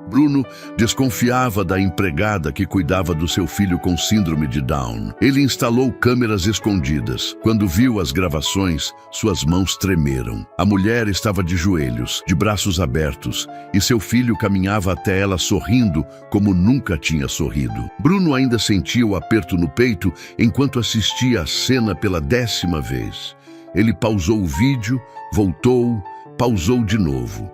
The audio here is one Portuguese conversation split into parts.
Bruno desconfiava da empregada que cuidava do seu filho com síndrome de Down. Ele instalou câmeras escondidas. Quando viu as gravações, suas mãos tremeram. A mulher estava de joelhos, de braços abertos, e seu filho caminhava até ela sorrindo como nunca tinha sorrido. Bruno ainda sentia o aperto no peito enquanto assistia a cena pela 10ª vez. Ele pausou o vídeo, voltou, pausou de novo.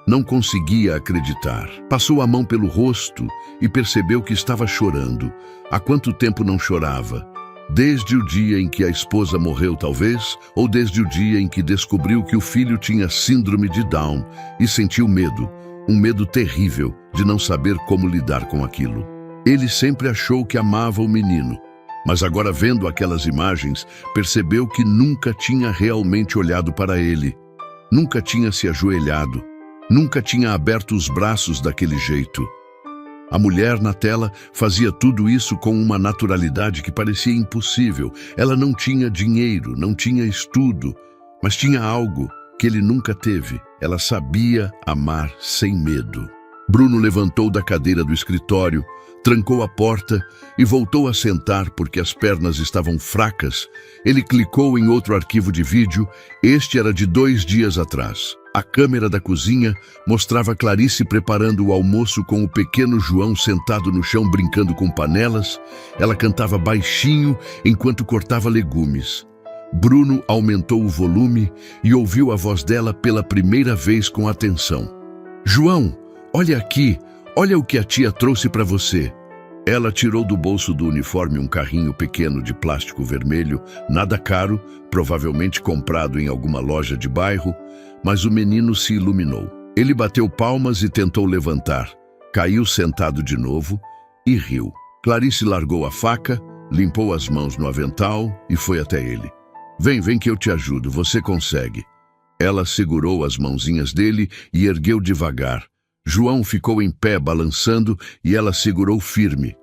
Não conseguia acreditar. Passou a mão pelo rosto e percebeu que estava chorando. Há quanto tempo não chorava? Desde o dia em que a esposa morreu, talvez, ou desde o dia em que descobriu que o filho tinha síndrome de Down e sentiu medo, um medo terrível de não saber como lidar com aquilo. Ele sempre achou que amava o menino, mas agora, vendo aquelas imagens, percebeu que nunca tinha realmente olhado para ele, nunca tinha se ajoelhado, nunca tinha aberto os braços daquele jeito. A mulher na tela fazia tudo isso com uma naturalidade que parecia impossível. Ela não tinha dinheiro, não tinha estudo, mas tinha algo que ele nunca teve. Ela sabia amar sem medo. Bruno levantou da cadeira do escritório, trancou a porta e voltou a sentar porque as pernas estavam fracas. Ele clicou em outro arquivo de vídeo. Este era de 2 dias atrás. A câmera da cozinha mostrava Clarice preparando o almoço com o pequeno João sentado no chão brincando com panelas. Ela cantava baixinho enquanto cortava legumes. Bruno aumentou o volume e ouviu a voz dela pela primeira vez com atenção. "João, olha aqui, olha o que a tia trouxe para você." Ela tirou do bolso do uniforme um carrinho pequeno de plástico vermelho, nada caro, provavelmente comprado em alguma loja de bairro, mas o menino se iluminou. Ele bateu palmas e tentou levantar. Caiu sentado de novo e riu. Clarice largou a faca, limpou as mãos no avental e foi até ele. Vem que eu te ajudo, você consegue." Ela segurou as mãozinhas dele e ergueu devagar. João ficou em pé balançando e ela segurou firme.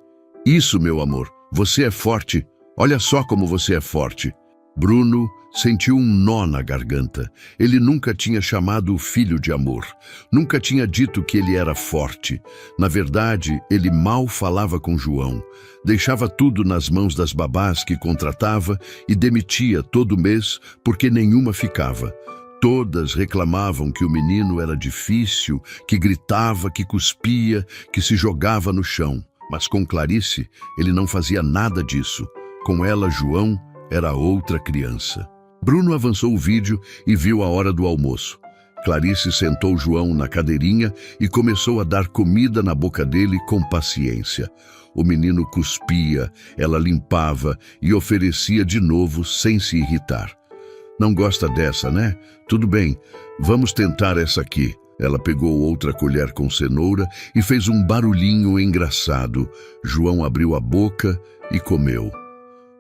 "Isso, meu amor, você é forte. Olha só como você é forte." Bruno sentiu um nó na garganta. Ele nunca tinha chamado o filho de amor. Nunca tinha dito que ele era forte. Na verdade, ele mal falava com João. Deixava tudo nas mãos das babás que contratava e demitia todo mês porque nenhuma ficava. Todas reclamavam que o menino era difícil, que gritava, que cuspia, que se jogava no chão. Mas com Clarice, ele não fazia nada disso. Com ela, João era outra criança. Bruno avançou o vídeo e viu a hora do almoço. Clarice sentou João na cadeirinha e começou a dar comida na boca dele com paciência. O menino cuspia, ela limpava e oferecia de novo sem se irritar. "Não gosta dessa, né? Tudo bem, vamos tentar essa aqui." Ela pegou outra colher com cenoura e fez um barulhinho engraçado. João abriu a boca e comeu.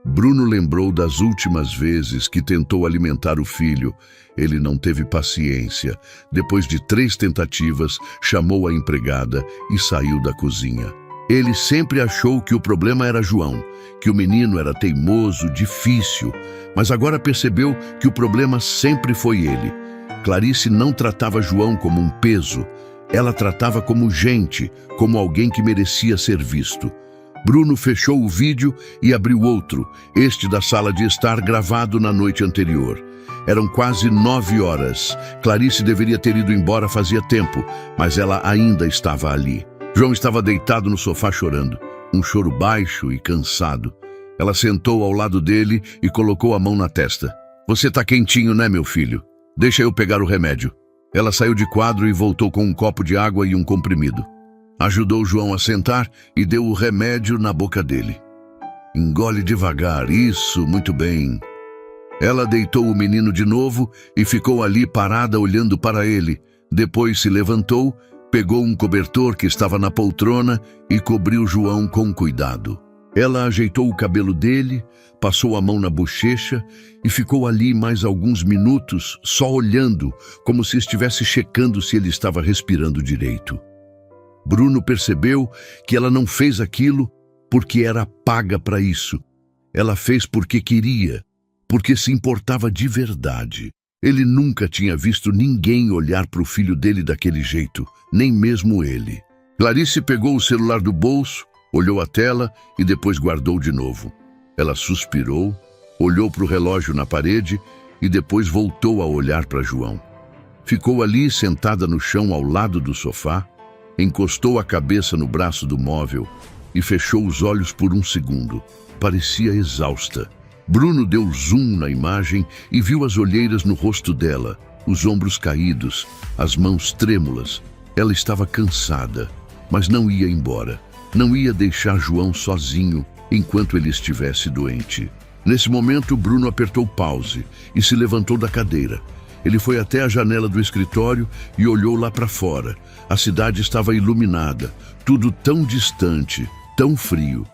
Bruno lembrou das últimas vezes que tentou alimentar o filho. Ele não teve paciência. Depois de 3 tentativas, chamou a empregada e saiu da cozinha. Ele sempre achou que o problema era João, que o menino era teimoso, difícil, mas agora percebeu que o problema sempre foi ele. Clarice não tratava João como um peso, ela tratava como gente, como alguém que merecia ser visto. Bruno fechou o vídeo e abriu outro, este da sala de estar gravado na noite anterior. Eram quase 9 horas. Clarice deveria ter ido embora fazia tempo, mas ela ainda estava ali. João estava deitado no sofá chorando, um choro baixo e cansado. Ela sentou ao lado dele e colocou a mão na testa. "Você tá quentinho, né, meu filho? Deixa eu pegar o remédio." Ela saiu de quadro e voltou com um copo de água e um comprimido. Ajudou João a sentar e deu o remédio na boca dele. "Engole devagar, isso, muito bem." Ela deitou o menino de novo e ficou ali parada olhando para ele. Depois se levantou, pegou um cobertor que estava na poltrona e cobriu João com cuidado. Ela ajeitou o cabelo dele, passou a mão na bochecha e ficou ali mais alguns minutos só olhando, como se estivesse checando se ele estava respirando direito. Bruno percebeu que ela não fez aquilo porque era paga para isso. Ela fez porque queria, porque se importava de verdade. Ele nunca tinha visto ninguém olhar para o filho dele daquele jeito, nem mesmo ele. Clarice pegou o celular do bolso, olhou a tela e depois guardou de novo. Ela suspirou, olhou para o relógio na parede e depois voltou a olhar para João. Ficou ali sentada no chão ao lado do sofá, encostou a cabeça no braço do móvel e fechou os olhos por um segundo. Parecia exausta. Bruno deu zoom na imagem e viu as olheiras no rosto dela, os ombros caídos, as mãos trêmulas. Ela estava cansada, mas não ia embora. Não ia deixar João sozinho enquanto ele estivesse doente. Nesse momento, Bruno apertou pause e se levantou da cadeira. Ele foi até a janela do escritório e olhou lá para fora. A cidade estava iluminada, tudo tão distante, tão frio.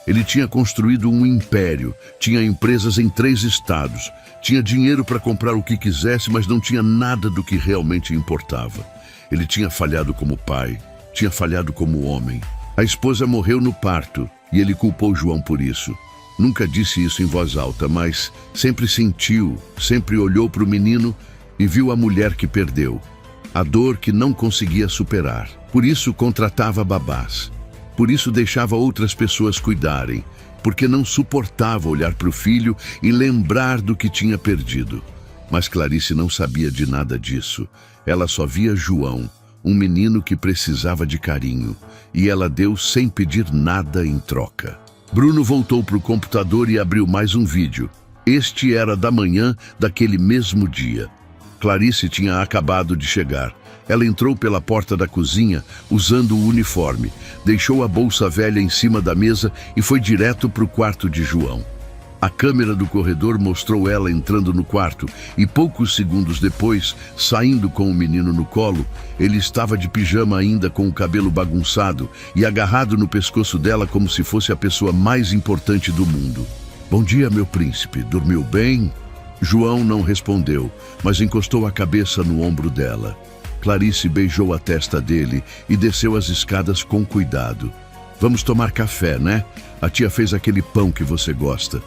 Ele tinha construído um império, tinha empresas em 3 estados, tinha dinheiro para comprar o que quisesse, mas não tinha nada do que realmente importava. Ele tinha falhado como pai, tinha falhado como homem. A esposa morreu no parto e ele culpou João por isso. Nunca disse isso em voz alta, mas sempre sentiu, sempre olhou para o menino e viu a mulher que perdeu, a dor que não conseguia superar. Por isso contratava babás, por isso deixava outras pessoas cuidarem, porque não suportava olhar para o filho e lembrar do que tinha perdido. Mas Clarice não sabia de nada disso. Ela só via João, um menino que precisava de carinho, e ela deu sem pedir nada em troca. Bruno voltou para o computador e abriu mais um vídeo. Este era da manhã daquele mesmo dia. Clarice tinha acabado de chegar. Ela entrou pela porta da cozinha usando o uniforme, deixou a bolsa velha em cima da mesa e foi direto para o quarto de João. A câmera do corredor mostrou ela entrando no quarto e poucos segundos depois, saindo com o menino no colo, ele estava de pijama ainda com o cabelo bagunçado e agarrado no pescoço dela como se fosse a pessoa mais importante do mundo. "Bom dia, meu príncipe. Dormiu bem?" João não respondeu, mas encostou a cabeça no ombro dela. Clarice beijou a testa dele e desceu as escadas com cuidado. "Vamos tomar café, né? A tia fez aquele pão que você gosta."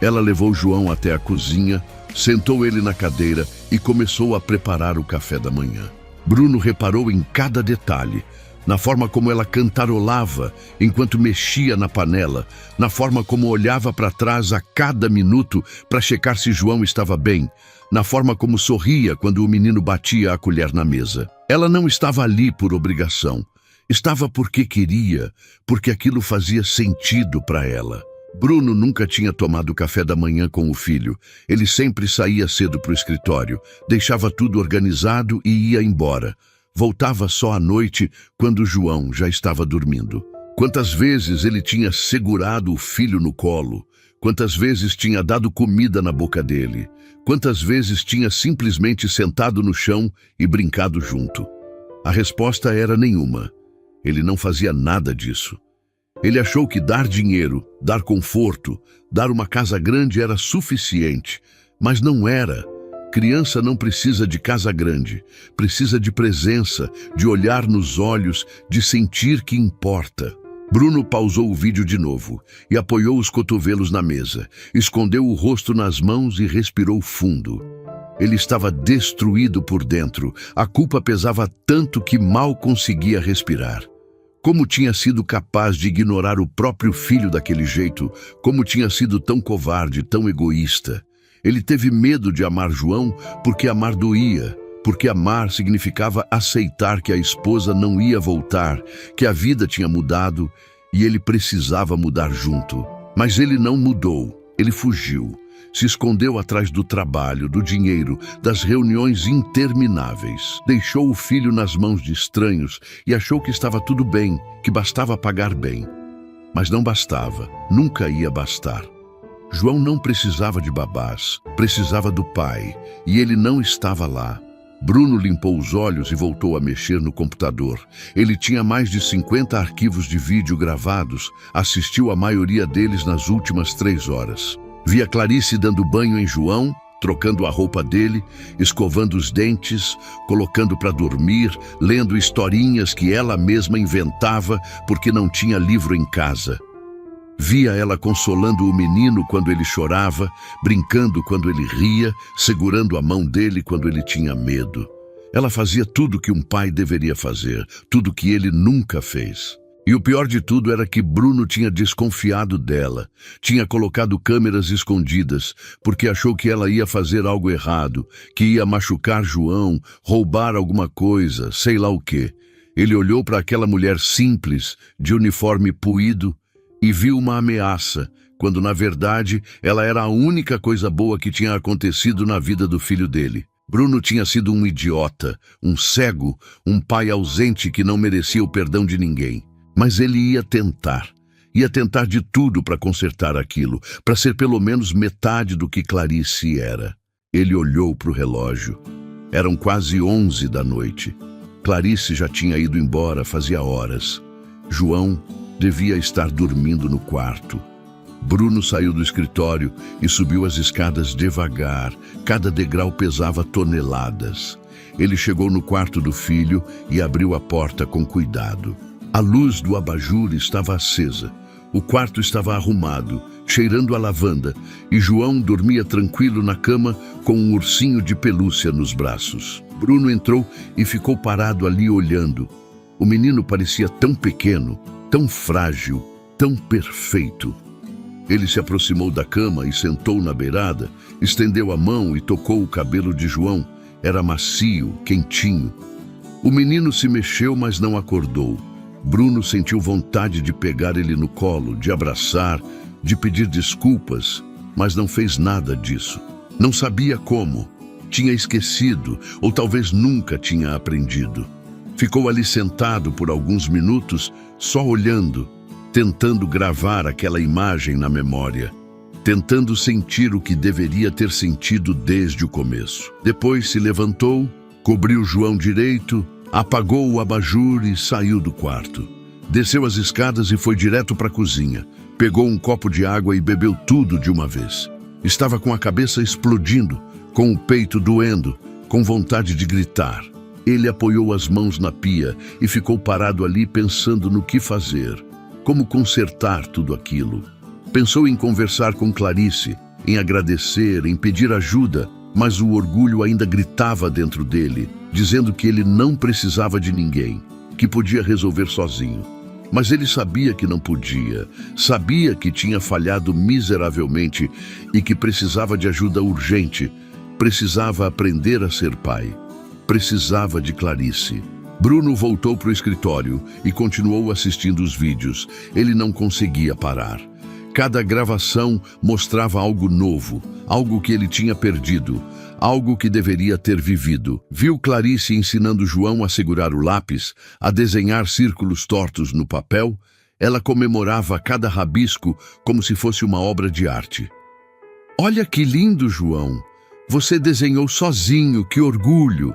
Ela levou João até a cozinha, sentou ele na cadeira e começou a preparar o café da manhã. Bruno reparou em cada detalhe, na forma como ela cantarolava enquanto mexia na panela, na forma como olhava para trás a cada minuto para checar se João estava bem, na forma como sorria quando o menino batia a colher na mesa. Ela não estava ali por obrigação, estava porque queria, porque aquilo fazia sentido para ela. Bruno nunca tinha tomado café da manhã com o filho. Ele sempre saía cedo para o escritório, deixava tudo organizado e ia embora. Voltava só à noite, quando João já estava dormindo. Quantas vezes ele tinha segurado o filho no colo, quantas vezes tinha dado comida na boca dele, quantas vezes tinha simplesmente sentado no chão e brincado junto. A resposta era nenhuma. Ele não fazia nada disso. Ele achou que dar dinheiro, dar conforto, dar uma casa grande era suficiente, mas não era. Criança não precisa de casa grande, precisa de presença, de olhar nos olhos, de sentir que importa. Bruno pausou o vídeo de novo e apoiou os cotovelos na mesa, escondeu o rosto nas mãos e respirou fundo. Ele estava destruído por dentro, a culpa pesava tanto que mal conseguia respirar. Como tinha sido capaz de ignorar o próprio filho daquele jeito? Como tinha sido tão covarde, tão egoísta? Ele teve medo de amar João porque amar doía, porque amar significava aceitar que a esposa não ia voltar, que a vida tinha mudado e ele precisava mudar junto. Mas ele não mudou, ele fugiu. Se escondeu atrás do trabalho, do dinheiro, das reuniões intermináveis. Deixou o filho nas mãos de estranhos e achou que estava tudo bem, que bastava pagar bem. Mas não bastava, nunca ia bastar. João não precisava de babás, precisava do pai, e ele não estava lá. Bruno limpou os olhos e voltou a mexer no computador. Ele tinha mais de 50 arquivos de vídeo gravados, assistiu a maioria deles nas últimas 3 horas. Via Clarice dando banho em João, trocando a roupa dele, escovando os dentes, colocando para dormir, lendo historinhas que ela mesma inventava porque não tinha livro em casa. Via ela consolando o menino quando ele chorava, brincando quando ele ria, segurando a mão dele quando ele tinha medo. Ela fazia tudo que um pai deveria fazer, tudo que ele nunca fez. E o pior de tudo era que Bruno tinha desconfiado dela, tinha colocado câmeras escondidas, porque achou que ela ia fazer algo errado, que ia machucar João, roubar alguma coisa, sei lá o quê. Ele olhou para aquela mulher simples, de uniforme puído, e viu uma ameaça, quando na verdade ela era a única coisa boa que tinha acontecido na vida do filho dele. Bruno tinha sido um idiota, um cego, um pai ausente que não merecia o perdão de ninguém. Mas ele ia tentar de tudo para consertar aquilo, para ser pelo menos metade do que Clarice era. Ele olhou para o relógio. Eram quase 11 da noite. Clarice já tinha ido embora fazia horas. João devia estar dormindo no quarto. Bruno saiu do escritório e subiu as escadas devagar. Cada degrau pesava toneladas. Ele chegou no quarto do filho e abriu a porta com cuidado. A luz do abajur estava acesa. O quarto estava arrumado, cheirando a lavanda, e João dormia tranquilo na cama com um ursinho de pelúcia nos braços. Bruno entrou e ficou parado ali olhando. O menino parecia tão pequeno, tão frágil, tão perfeito. Ele se aproximou da cama e sentou na beirada, estendeu a mão e tocou o cabelo de João. Era macio, quentinho. O menino se mexeu, mas não acordou. Bruno sentiu vontade de pegar ele no colo, de abraçar, de pedir desculpas, mas não fez nada disso. Não sabia como. Tinha esquecido, ou talvez nunca tinha aprendido. Ficou ali sentado por alguns minutos, só olhando, tentando gravar aquela imagem na memória, tentando sentir o que deveria ter sentido desde o começo. Depois se levantou, cobriu João direito, apagou o abajur e saiu do quarto. Desceu as escadas e foi direto para a cozinha. Pegou um copo de água e bebeu tudo de uma vez. Estava com a cabeça explodindo, com o peito doendo, com vontade de gritar. Ele apoiou as mãos na pia e ficou parado ali pensando no que fazer, como consertar tudo aquilo. Pensou em conversar com Clarice, em agradecer, em pedir ajuda, mas o orgulho ainda gritava dentro dele, dizendo que ele não precisava de ninguém, que podia resolver sozinho. Mas ele sabia que não podia, sabia que tinha falhado miseravelmente e que precisava de ajuda urgente, precisava aprender a ser pai, precisava de Clarice. Bruno voltou para o escritório e continuou assistindo os vídeos. Ele não conseguia parar. Cada gravação mostrava algo novo, algo que ele tinha perdido, algo que deveria ter vivido. Viu Clarice ensinando João a segurar o lápis, a desenhar círculos tortos no papel. Ela comemorava cada rabisco como se fosse uma obra de arte. "Olha que lindo, João! Você desenhou sozinho, que orgulho!"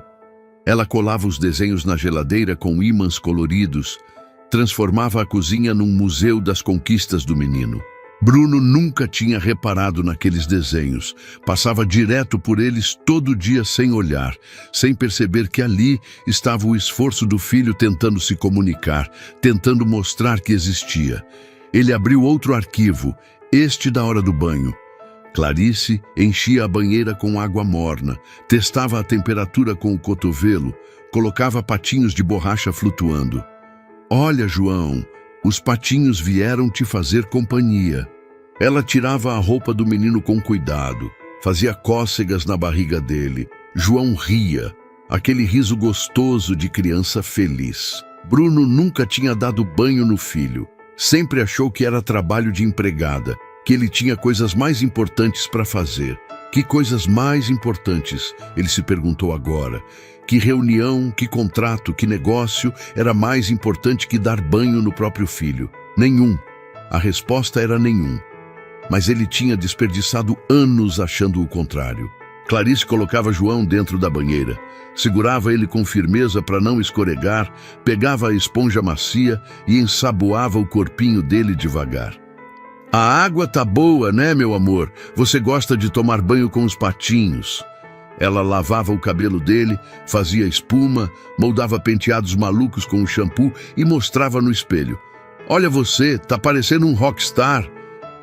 Ela colava os desenhos na geladeira com ímãs coloridos, transformava a cozinha num museu das conquistas do menino. Bruno nunca tinha reparado naqueles desenhos. Passava direto por eles todo dia sem olhar, sem perceber que ali estava o esforço do filho tentando se comunicar, tentando mostrar que existia. Ele abriu outro arquivo, este da hora do banho. Clarice enchia a banheira com água morna, testava a temperatura com o cotovelo, colocava patinhos de borracha flutuando. "Olha, João, os patinhos vieram te fazer companhia." Ela tirava a roupa do menino com cuidado, fazia cócegas na barriga dele. João ria, aquele riso gostoso de criança feliz. Bruno nunca tinha dado banho no filho. Sempre achou que era trabalho de empregada, que ele tinha coisas mais importantes para fazer. Que coisas mais importantes? Ele se perguntou agora. Que reunião, que contrato, que negócio era mais importante que dar banho no próprio filho? Nenhum. A resposta era nenhum. Mas ele tinha desperdiçado anos achando o contrário. Clarice colocava João dentro da banheira, segurava ele com firmeza para não escorregar, pegava a esponja macia e ensaboava o corpinho dele devagar. "A água tá boa, né, meu amor? Você gosta de tomar banho com os patinhos." Ela lavava o cabelo dele, fazia espuma, moldava penteados malucos com o shampoo e mostrava no espelho. "Olha você, tá parecendo um rockstar."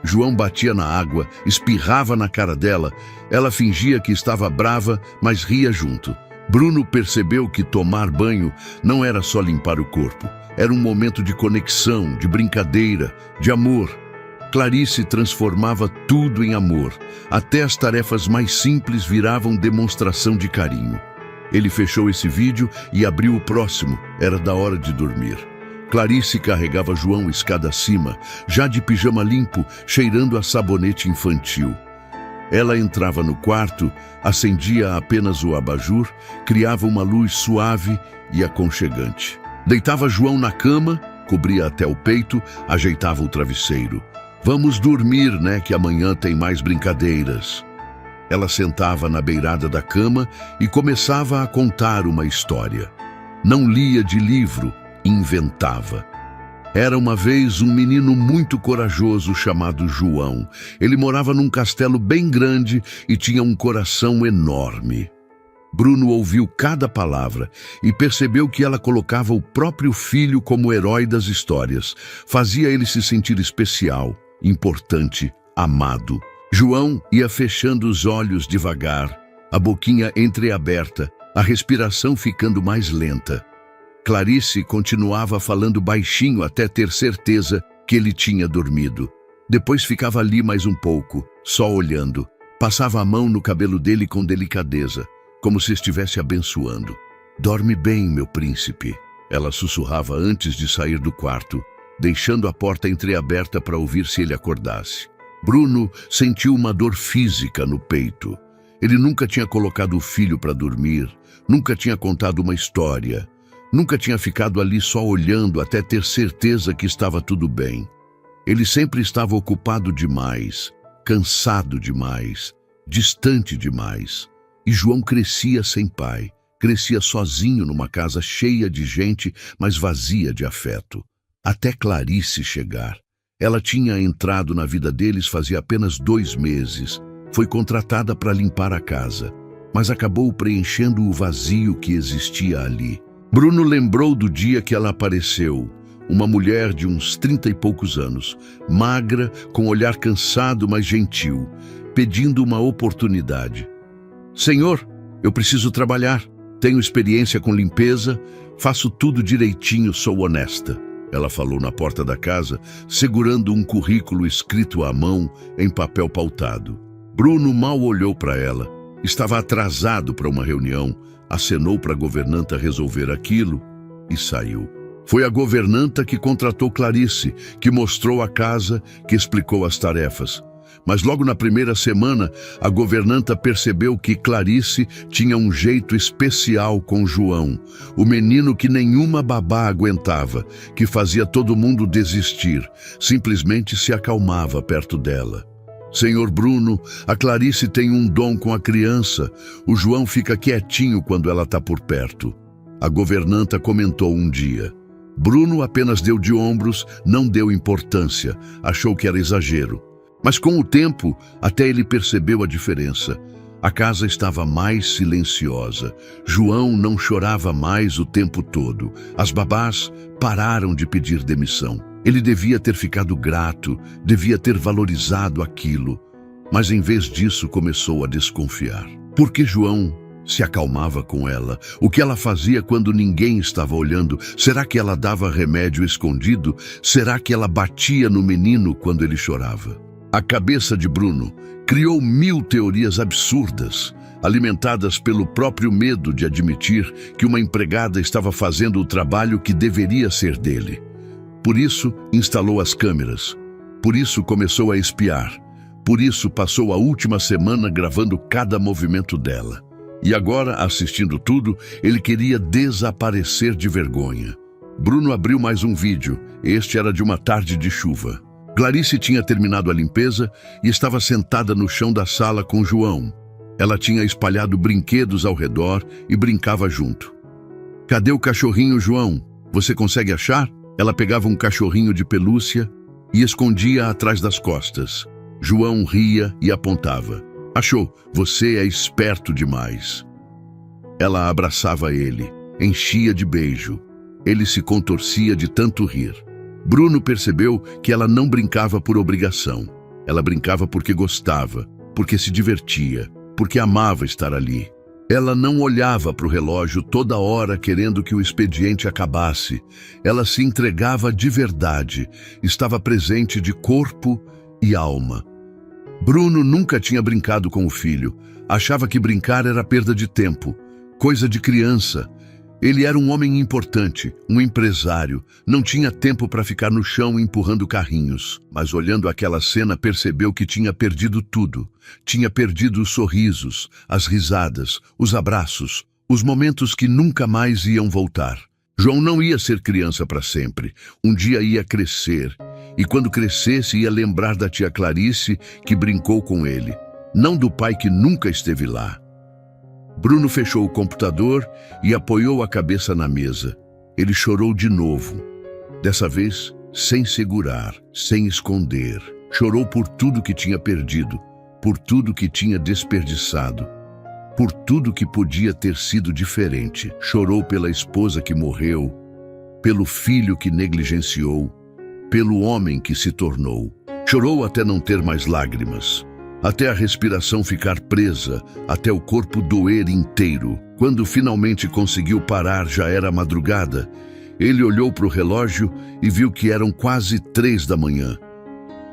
João batia na água, espirrava na cara dela. Ela fingia que estava brava, mas ria junto. Bruno percebeu que tomar banho não era só limpar o corpo. Era um momento de conexão, de brincadeira, de amor. Clarice transformava tudo em amor. Até as tarefas mais simples viravam demonstração de carinho. Ele fechou esse vídeo e abriu o próximo. Era da hora de dormir. Clarice carregava João escada acima, já de pijama limpo, cheirando a sabonete infantil. Ela entrava no quarto, acendia apenas o abajur, criava uma luz suave e aconchegante. Deitava João na cama, cobria até o peito, ajeitava o travesseiro. Vamos dormir, né, que amanhã tem mais brincadeiras. Ela sentava na beirada da cama e começava a contar uma história. Não lia de livro, inventava. Era uma vez um menino muito corajoso chamado João. Ele morava num castelo bem grande e tinha um coração enorme. Bruno ouviu cada palavra e percebeu que ela colocava o próprio filho como herói das histórias. Fazia ele se sentir especial, importante, amado. João ia fechando os olhos devagar, a boquinha entreaberta, a respiração ficando mais lenta. Clarice continuava falando baixinho até ter certeza que ele tinha dormido. Depois ficava ali mais um pouco, só olhando. Passava a mão no cabelo dele com delicadeza, como se estivesse abençoando. Dorme bem, meu príncipe, ela sussurrava antes de sair do quarto, deixando a porta entreaberta para ouvir se ele acordasse. Bruno sentiu uma dor física no peito. Ele nunca tinha colocado o filho para dormir, nunca tinha contado uma história. Nunca tinha ficado ali só olhando até ter certeza que estava tudo bem. Ele sempre estava ocupado demais, cansado demais, distante demais. E João crescia sem pai, crescia sozinho numa casa cheia de gente, mas vazia de afeto. Até Clarice chegar. Ela tinha entrado na vida deles fazia apenas 2 meses. Foi contratada para limpar a casa, mas acabou preenchendo o vazio que existia ali. Bruno lembrou do dia que ela apareceu, uma mulher de uns 30 e poucos anos, magra, com olhar cansado, mas gentil, pedindo uma oportunidade. Senhor, eu preciso trabalhar, tenho experiência com limpeza, faço tudo direitinho, sou honesta. Ela falou na porta da casa, segurando um currículo escrito à mão em papel pautado. Bruno mal olhou para ela, estava atrasado para uma reunião, acenou para a governanta resolver aquilo e saiu. Foi a governanta que contratou Clarice, que mostrou a casa, que explicou as tarefas. Mas logo na primeira semana, a governanta percebeu que Clarice tinha um jeito especial com João, o menino que nenhuma babá aguentava, que fazia todo mundo desistir, simplesmente se acalmava perto dela. Senhor Bruno, a Clarice tem um dom com a criança. O João fica quietinho quando ela está por perto. A governanta comentou um dia. Bruno apenas deu de ombros, não deu importância, achou que era exagero. Mas com o tempo, até ele percebeu a diferença. A casa estava mais silenciosa. João não chorava mais o tempo todo. As babás pararam de pedir demissão. Ele devia ter ficado grato, devia ter valorizado aquilo. Mas em vez disso começou a desconfiar. Por que João se acalmava com ela? O que ela fazia quando ninguém estava olhando? Será que ela dava remédio escondido? Será que ela batia no menino quando ele chorava? A cabeça de Bruno criou 1000 teorias absurdas, alimentadas pelo próprio medo de admitir que uma empregada estava fazendo o trabalho que deveria ser dele. Por isso, instalou as câmeras. Por isso, começou a espiar. Por isso, passou a última semana gravando cada movimento dela. E agora, assistindo tudo, ele queria desaparecer de vergonha. Bruno abriu mais um vídeo. Este era de uma tarde de chuva. Clarice tinha terminado a limpeza e estava sentada no chão da sala com João. Ela tinha espalhado brinquedos ao redor e brincava junto. Cadê o cachorrinho, João? Você consegue achar? Ela pegava um cachorrinho de pelúcia e escondia atrás das costas. João ria e apontava. Achou, você é esperto demais. Ela abraçava ele, enchia de beijo. Ele se contorcia de tanto rir. Bruno percebeu que ela não brincava por obrigação. Ela brincava porque gostava, porque se divertia, porque amava estar ali. Ela não olhava para o relógio toda hora querendo que o expediente acabasse. Ela se entregava de verdade, estava presente de corpo e alma. Bruno nunca tinha brincado com o filho. Achava que brincar era perda de tempo, coisa de criança. Ele era um homem importante, um empresário. Não tinha tempo para ficar no chão empurrando carrinhos. Mas olhando aquela cena percebeu que tinha perdido tudo. Tinha perdido os sorrisos, as risadas, os abraços, os momentos que nunca mais iam voltar. João não ia ser criança para sempre. Um dia ia crescer. E quando crescesse ia lembrar da tia Clarice que brincou com ele. Não do pai que nunca esteve lá. Bruno fechou o computador e apoiou a cabeça na mesa. Ele chorou de novo. Dessa vez, sem segurar, sem esconder. Chorou por tudo que tinha perdido, por tudo que tinha desperdiçado, por tudo que podia ter sido diferente. Chorou pela esposa que morreu, pelo filho que negligenciou, pelo homem que se tornou. Chorou até não ter mais lágrimas. Até a respiração ficar presa, até o corpo doer inteiro. Quando finalmente conseguiu parar, já era madrugada. Ele olhou para o relógio e viu que eram quase 3 da manhã.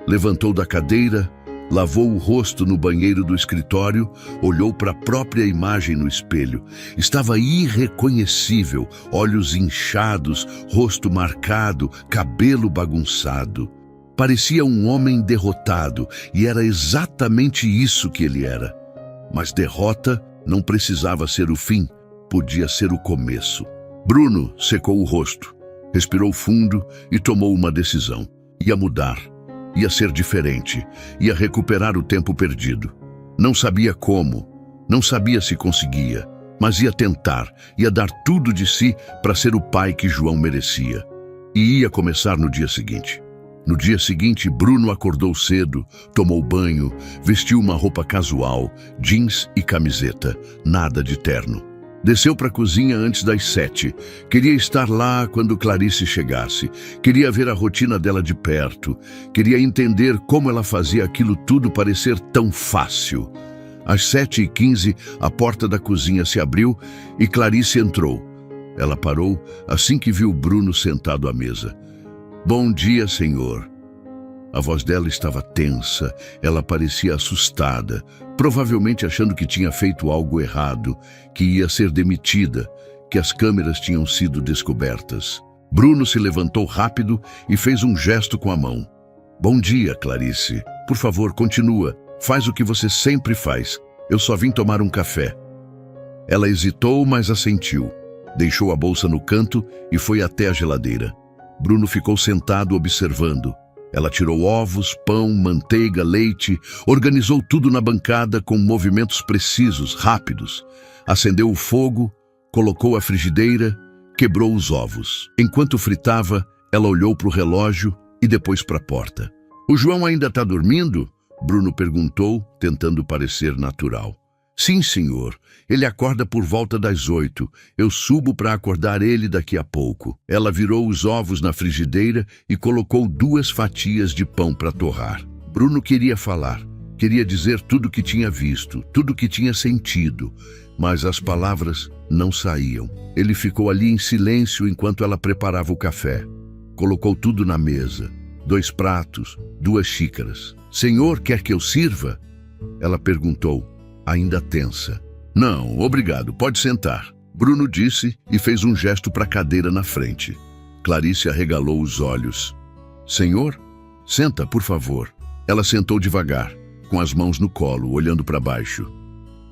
Levantou da cadeira, lavou o rosto no banheiro do escritório, olhou para a própria imagem no espelho. Estava irreconhecível, olhos inchados, rosto marcado, cabelo bagunçado. Parecia um homem derrotado, e era exatamente isso que ele era. Mas derrota não precisava ser o fim, podia ser o começo. Bruno secou o rosto, respirou fundo e tomou uma decisão. Ia mudar, ia ser diferente, ia recuperar o tempo perdido. Não sabia como, não sabia se conseguia, mas ia tentar, ia dar tudo de si para ser o pai que João merecia. E ia começar no dia seguinte. No dia seguinte, Bruno acordou cedo, tomou banho, vestiu uma roupa casual, jeans e camiseta, nada de terno. Desceu para a cozinha antes das 7. Queria estar lá quando Clarice chegasse. Queria ver a rotina dela de perto. Queria entender como ela fazia aquilo tudo parecer tão fácil. Às 7h15, a porta da cozinha se abriu e Clarice entrou. Ela parou assim que viu Bruno sentado à mesa. "Bom dia, senhor." A voz dela estava tensa, ela parecia assustada, provavelmente achando que tinha feito algo errado, que ia ser demitida, que as câmeras tinham sido descobertas. Bruno se levantou rápido e fez um gesto com a mão. "Bom dia, Clarice. Por favor, continua. Faz o que você sempre faz. Eu só vim tomar um café." Ela hesitou, mas assentiu. Deixou a bolsa no canto e foi até a geladeira. Bruno ficou sentado observando. Ela tirou ovos, pão, manteiga, leite, organizou tudo na bancada com movimentos precisos, rápidos. Acendeu o fogo, colocou a frigideira, quebrou os ovos. Enquanto fritava, ela olhou para o relógio e depois para a porta. "O João ainda está dormindo?" Bruno perguntou, tentando parecer natural. "Sim, senhor. Ele acorda por volta das 8. Eu subo para acordar ele daqui a pouco." Ela virou os ovos na frigideira e colocou 2 fatias de pão para torrar. Bruno queria falar, queria dizer tudo o que tinha visto, tudo o que tinha sentido, mas as palavras não saíam. Ele ficou ali em silêncio enquanto ela preparava o café. Colocou tudo na mesa, 2 pratos, 2 xícaras. "Senhor, quer que eu sirva?" Ela perguntou, ainda tensa. "Não, obrigado, pode sentar." Bruno disse e fez um gesto para a cadeira na frente. Clarice arregalou os olhos. "Senhor? Senta, por favor." Ela sentou devagar, com as mãos no colo, olhando para baixo.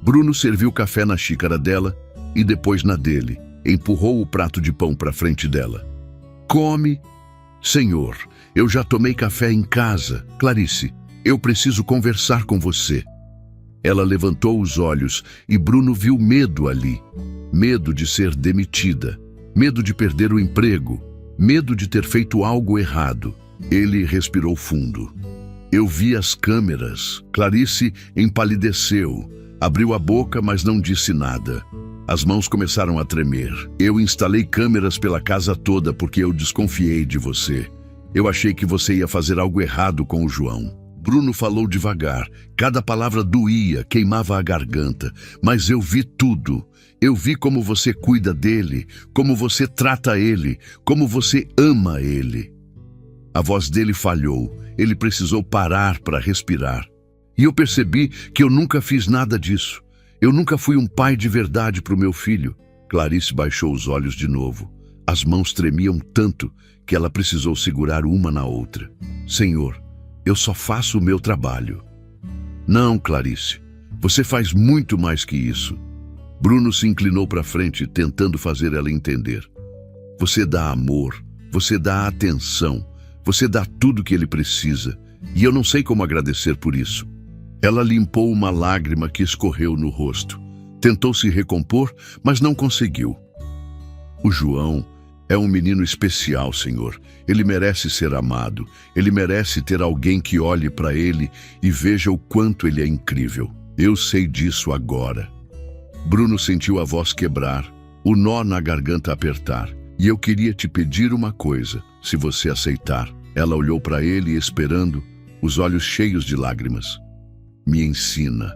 Bruno serviu café na xícara dela e depois na dele. Empurrou o prato de pão para frente dela. "Come." "Senhor, eu já tomei café em casa. Clarice, eu preciso conversar com você." Ela levantou os olhos e Bruno viu medo ali. Medo de ser demitida. Medo de perder o emprego. Medo de ter feito algo errado. Ele respirou fundo. "Eu vi as câmeras." Clarice empalideceu. Abriu a boca, mas não disse nada. As mãos começaram a tremer. "Eu instalei câmeras pela casa toda porque eu desconfiei de você. Eu achei que você ia fazer algo errado com o João." Bruno falou devagar. Cada palavra doía, queimava a garganta. Mas eu vi tudo. Eu vi como você cuida dele, como você trata ele, como você ama ele. A voz dele falhou. Ele precisou parar para respirar. E eu percebi que eu nunca fiz nada disso. Eu nunca fui um pai de verdade para o meu filho. Clarice baixou os olhos de novo. As mãos tremiam tanto que ela precisou segurar uma na outra. Senhor, eu só faço o meu trabalho. Não, Clarice, você faz muito mais que isso. Bruno se inclinou para frente, tentando fazer ela entender. Você dá amor, você dá atenção, você dá tudo que ele precisa, e eu não sei como agradecer por isso. Ela limpou uma lágrima que escorreu no rosto. Tentou se recompor, mas não conseguiu. O João é um menino especial, Senhor. Ele merece ser amado. Ele merece ter alguém que olhe para ele e veja o quanto ele é incrível. Eu sei disso agora. Bruno sentiu a voz quebrar, o nó na garganta apertar. E eu queria te pedir uma coisa, se você aceitar. Ela olhou para ele esperando, os olhos cheios de lágrimas. Me ensina.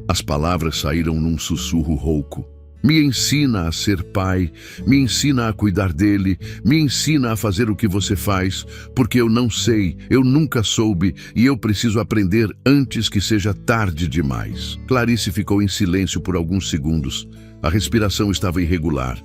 As palavras saíram num sussurro rouco. Me ensina a ser pai, me ensina a cuidar dele, me ensina a fazer o que você faz, porque eu não sei, eu nunca soube e eu preciso aprender antes que seja tarde demais. Clarice ficou em silêncio por alguns segundos. A respiração estava irregular.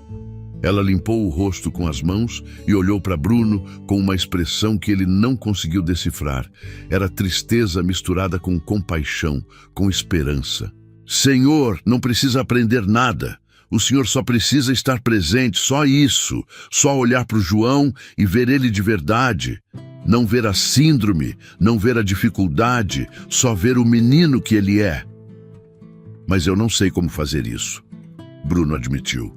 Ela limpou o rosto com as mãos e olhou para Bruno com uma expressão que ele não conseguiu decifrar. Era tristeza misturada com compaixão, com esperança. Senhor, não precisa aprender nada. O Senhor só precisa estar presente, só isso. Só olhar para o João e ver ele de verdade. Não ver a síndrome, não ver a dificuldade, só ver o menino que ele é. Mas eu não sei como fazer isso, Bruno admitiu.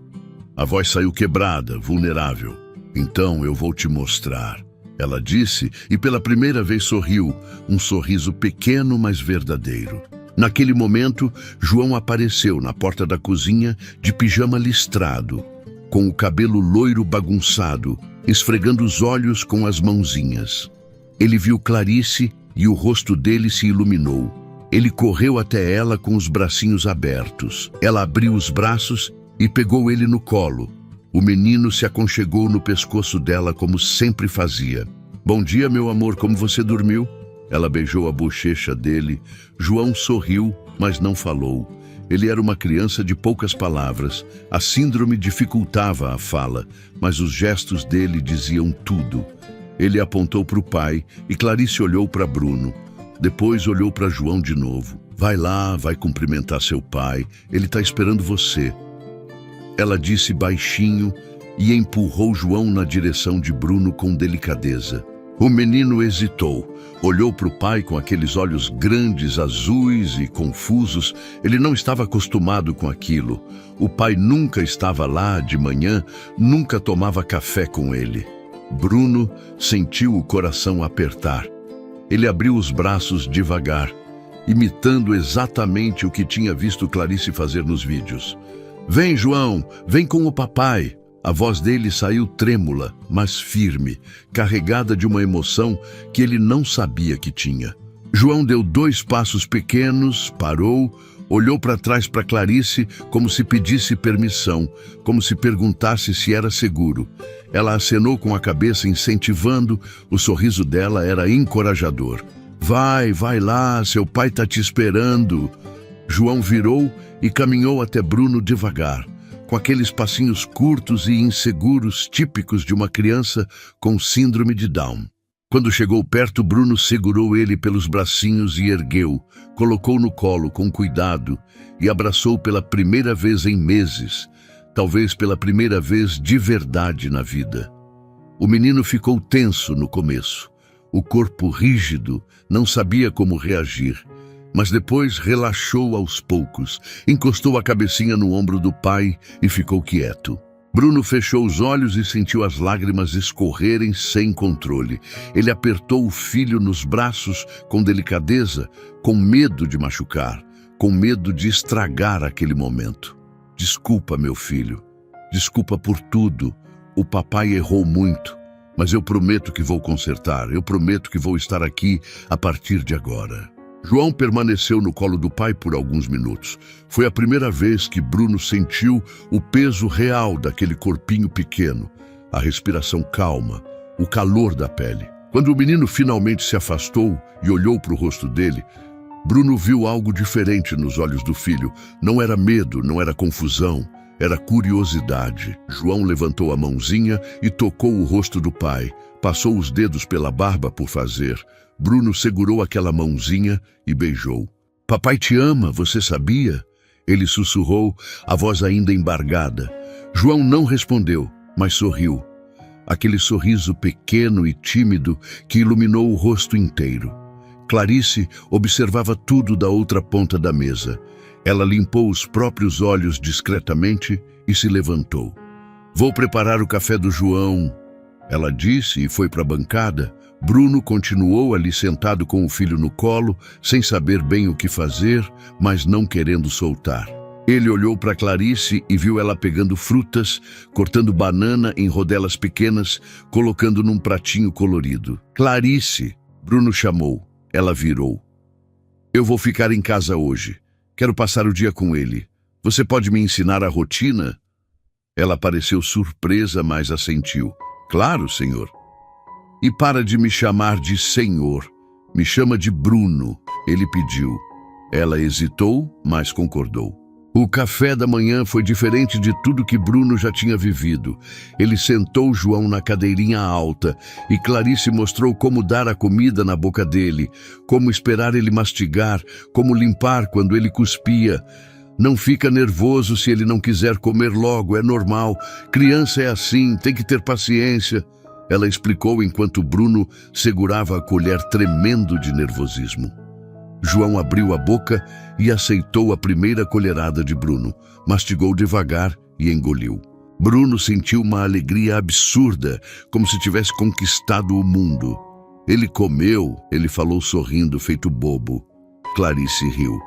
A voz saiu quebrada, vulnerável. Então eu vou te mostrar, ela disse e pela primeira vez sorriu, um sorriso pequeno, mas verdadeiro. Naquele momento, João apareceu na porta da cozinha de pijama listrado, com o cabelo loiro bagunçado, esfregando os olhos com as mãozinhas. Ele viu Clarice e o rosto dele se iluminou. Ele correu até ela com os bracinhos abertos. Ela abriu os braços e pegou ele no colo. O menino se aconchegou no pescoço dela como sempre fazia. Bom dia, meu amor, como você dormiu? Ela beijou a bochecha dele. João sorriu, mas não falou. Ele era uma criança de poucas palavras. A síndrome dificultava a fala, mas os gestos dele diziam tudo. Ele apontou para o pai e Clarice olhou para Bruno. Depois olhou para João de novo. Vai lá, vai cumprimentar seu pai. Ele está esperando você. Ela disse baixinho e empurrou João na direção de Bruno com delicadeza. O menino hesitou, olhou para o pai com aqueles olhos grandes, azuis e confusos. Ele não estava acostumado com aquilo. O pai nunca estava lá de manhã, nunca tomava café com ele. Bruno sentiu o coração apertar. Ele abriu os braços devagar, imitando exatamente o que tinha visto Clarice fazer nos vídeos. Vem, João, vem com o papai. A voz dele saiu trêmula, mas firme, carregada de uma emoção que ele não sabia que tinha. João deu 2 passos pequenos, parou, olhou para trás para Clarice como se pedisse permissão, como se perguntasse se era seguro. Ela acenou com a cabeça, incentivando, o sorriso dela era encorajador. Vai lá, seu pai está te esperando. João virou e caminhou até Bruno devagar, com aqueles passinhos curtos e inseguros típicos de uma criança com síndrome de Down. Quando chegou perto, Bruno segurou ele pelos bracinhos e ergueu, colocou no colo com cuidado e abraçou pela primeira vez em meses, talvez pela primeira vez de verdade na vida. O menino ficou tenso no começo, o corpo rígido, não sabia como reagir. Mas depois relaxou aos poucos, encostou a cabecinha no ombro do pai e ficou quieto. Bruno fechou os olhos e sentiu as lágrimas escorrerem sem controle. Ele apertou o filho nos braços com delicadeza, com medo de machucar, com medo de estragar aquele momento. Desculpa, meu filho. Desculpa por tudo. O papai errou muito. Mas eu prometo que vou consertar, eu prometo que vou estar aqui a partir de agora. João permaneceu no colo do pai por alguns minutos. Foi a primeira vez que Bruno sentiu o peso real daquele corpinho pequeno, a respiração calma, o calor da pele. Quando o menino finalmente se afastou e olhou para o rosto dele, Bruno viu algo diferente nos olhos do filho. Não era medo, não era confusão, era curiosidade. João levantou a mãozinha e tocou o rosto do pai. Passou os dedos pela barba por fazer. Bruno segurou aquela mãozinha e beijou. Papai te ama, você sabia? Ele sussurrou, a voz ainda embargada. João não respondeu, mas sorriu. Aquele sorriso pequeno e tímido que iluminou o rosto inteiro. Clarice observava tudo da outra ponta da mesa. Ela limpou os próprios olhos discretamente e se levantou. Vou preparar o café do João, ela disse e foi para a bancada. Bruno continuou ali sentado com o filho no colo, sem saber bem o que fazer, mas não querendo soltar. Ele olhou para Clarice e viu ela pegando frutas, cortando banana em rodelas pequenas, colocando num pratinho colorido. Clarice, Bruno chamou. Ela virou. Eu vou ficar em casa hoje. Quero passar o dia com ele. Você pode me ensinar a rotina? Ela pareceu surpresa, mas assentiu. Claro, senhor. E para de me chamar de senhor. Me chama de Bruno, ele pediu. Ela hesitou, mas concordou. O café da manhã foi diferente de tudo que Bruno já tinha vivido. Ele sentou João na cadeirinha alta e Clarice mostrou como dar a comida na boca dele, como esperar ele mastigar, como limpar quando ele cuspia. Não fica nervoso se ele não quiser comer logo, é normal. Criança é assim, tem que ter paciência. Ela explicou enquanto Bruno segurava a colher tremendo de nervosismo. João abriu a boca e aceitou a primeira colherada de Bruno. Mastigou devagar e engoliu. Bruno sentiu uma alegria absurda, como se tivesse conquistado o mundo. Ele comeu, ele falou sorrindo, feito bobo. Clarice riu.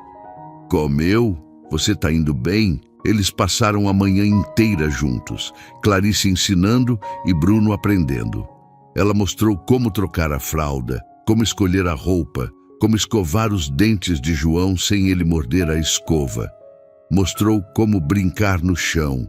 Comeu? Você tá indo bem? Eles passaram a manhã inteira juntos, Clarice ensinando e Bruno aprendendo. Ela mostrou como trocar a fralda, como escolher a roupa, como escovar os dentes de João sem ele morder a escova. Mostrou como brincar no chão,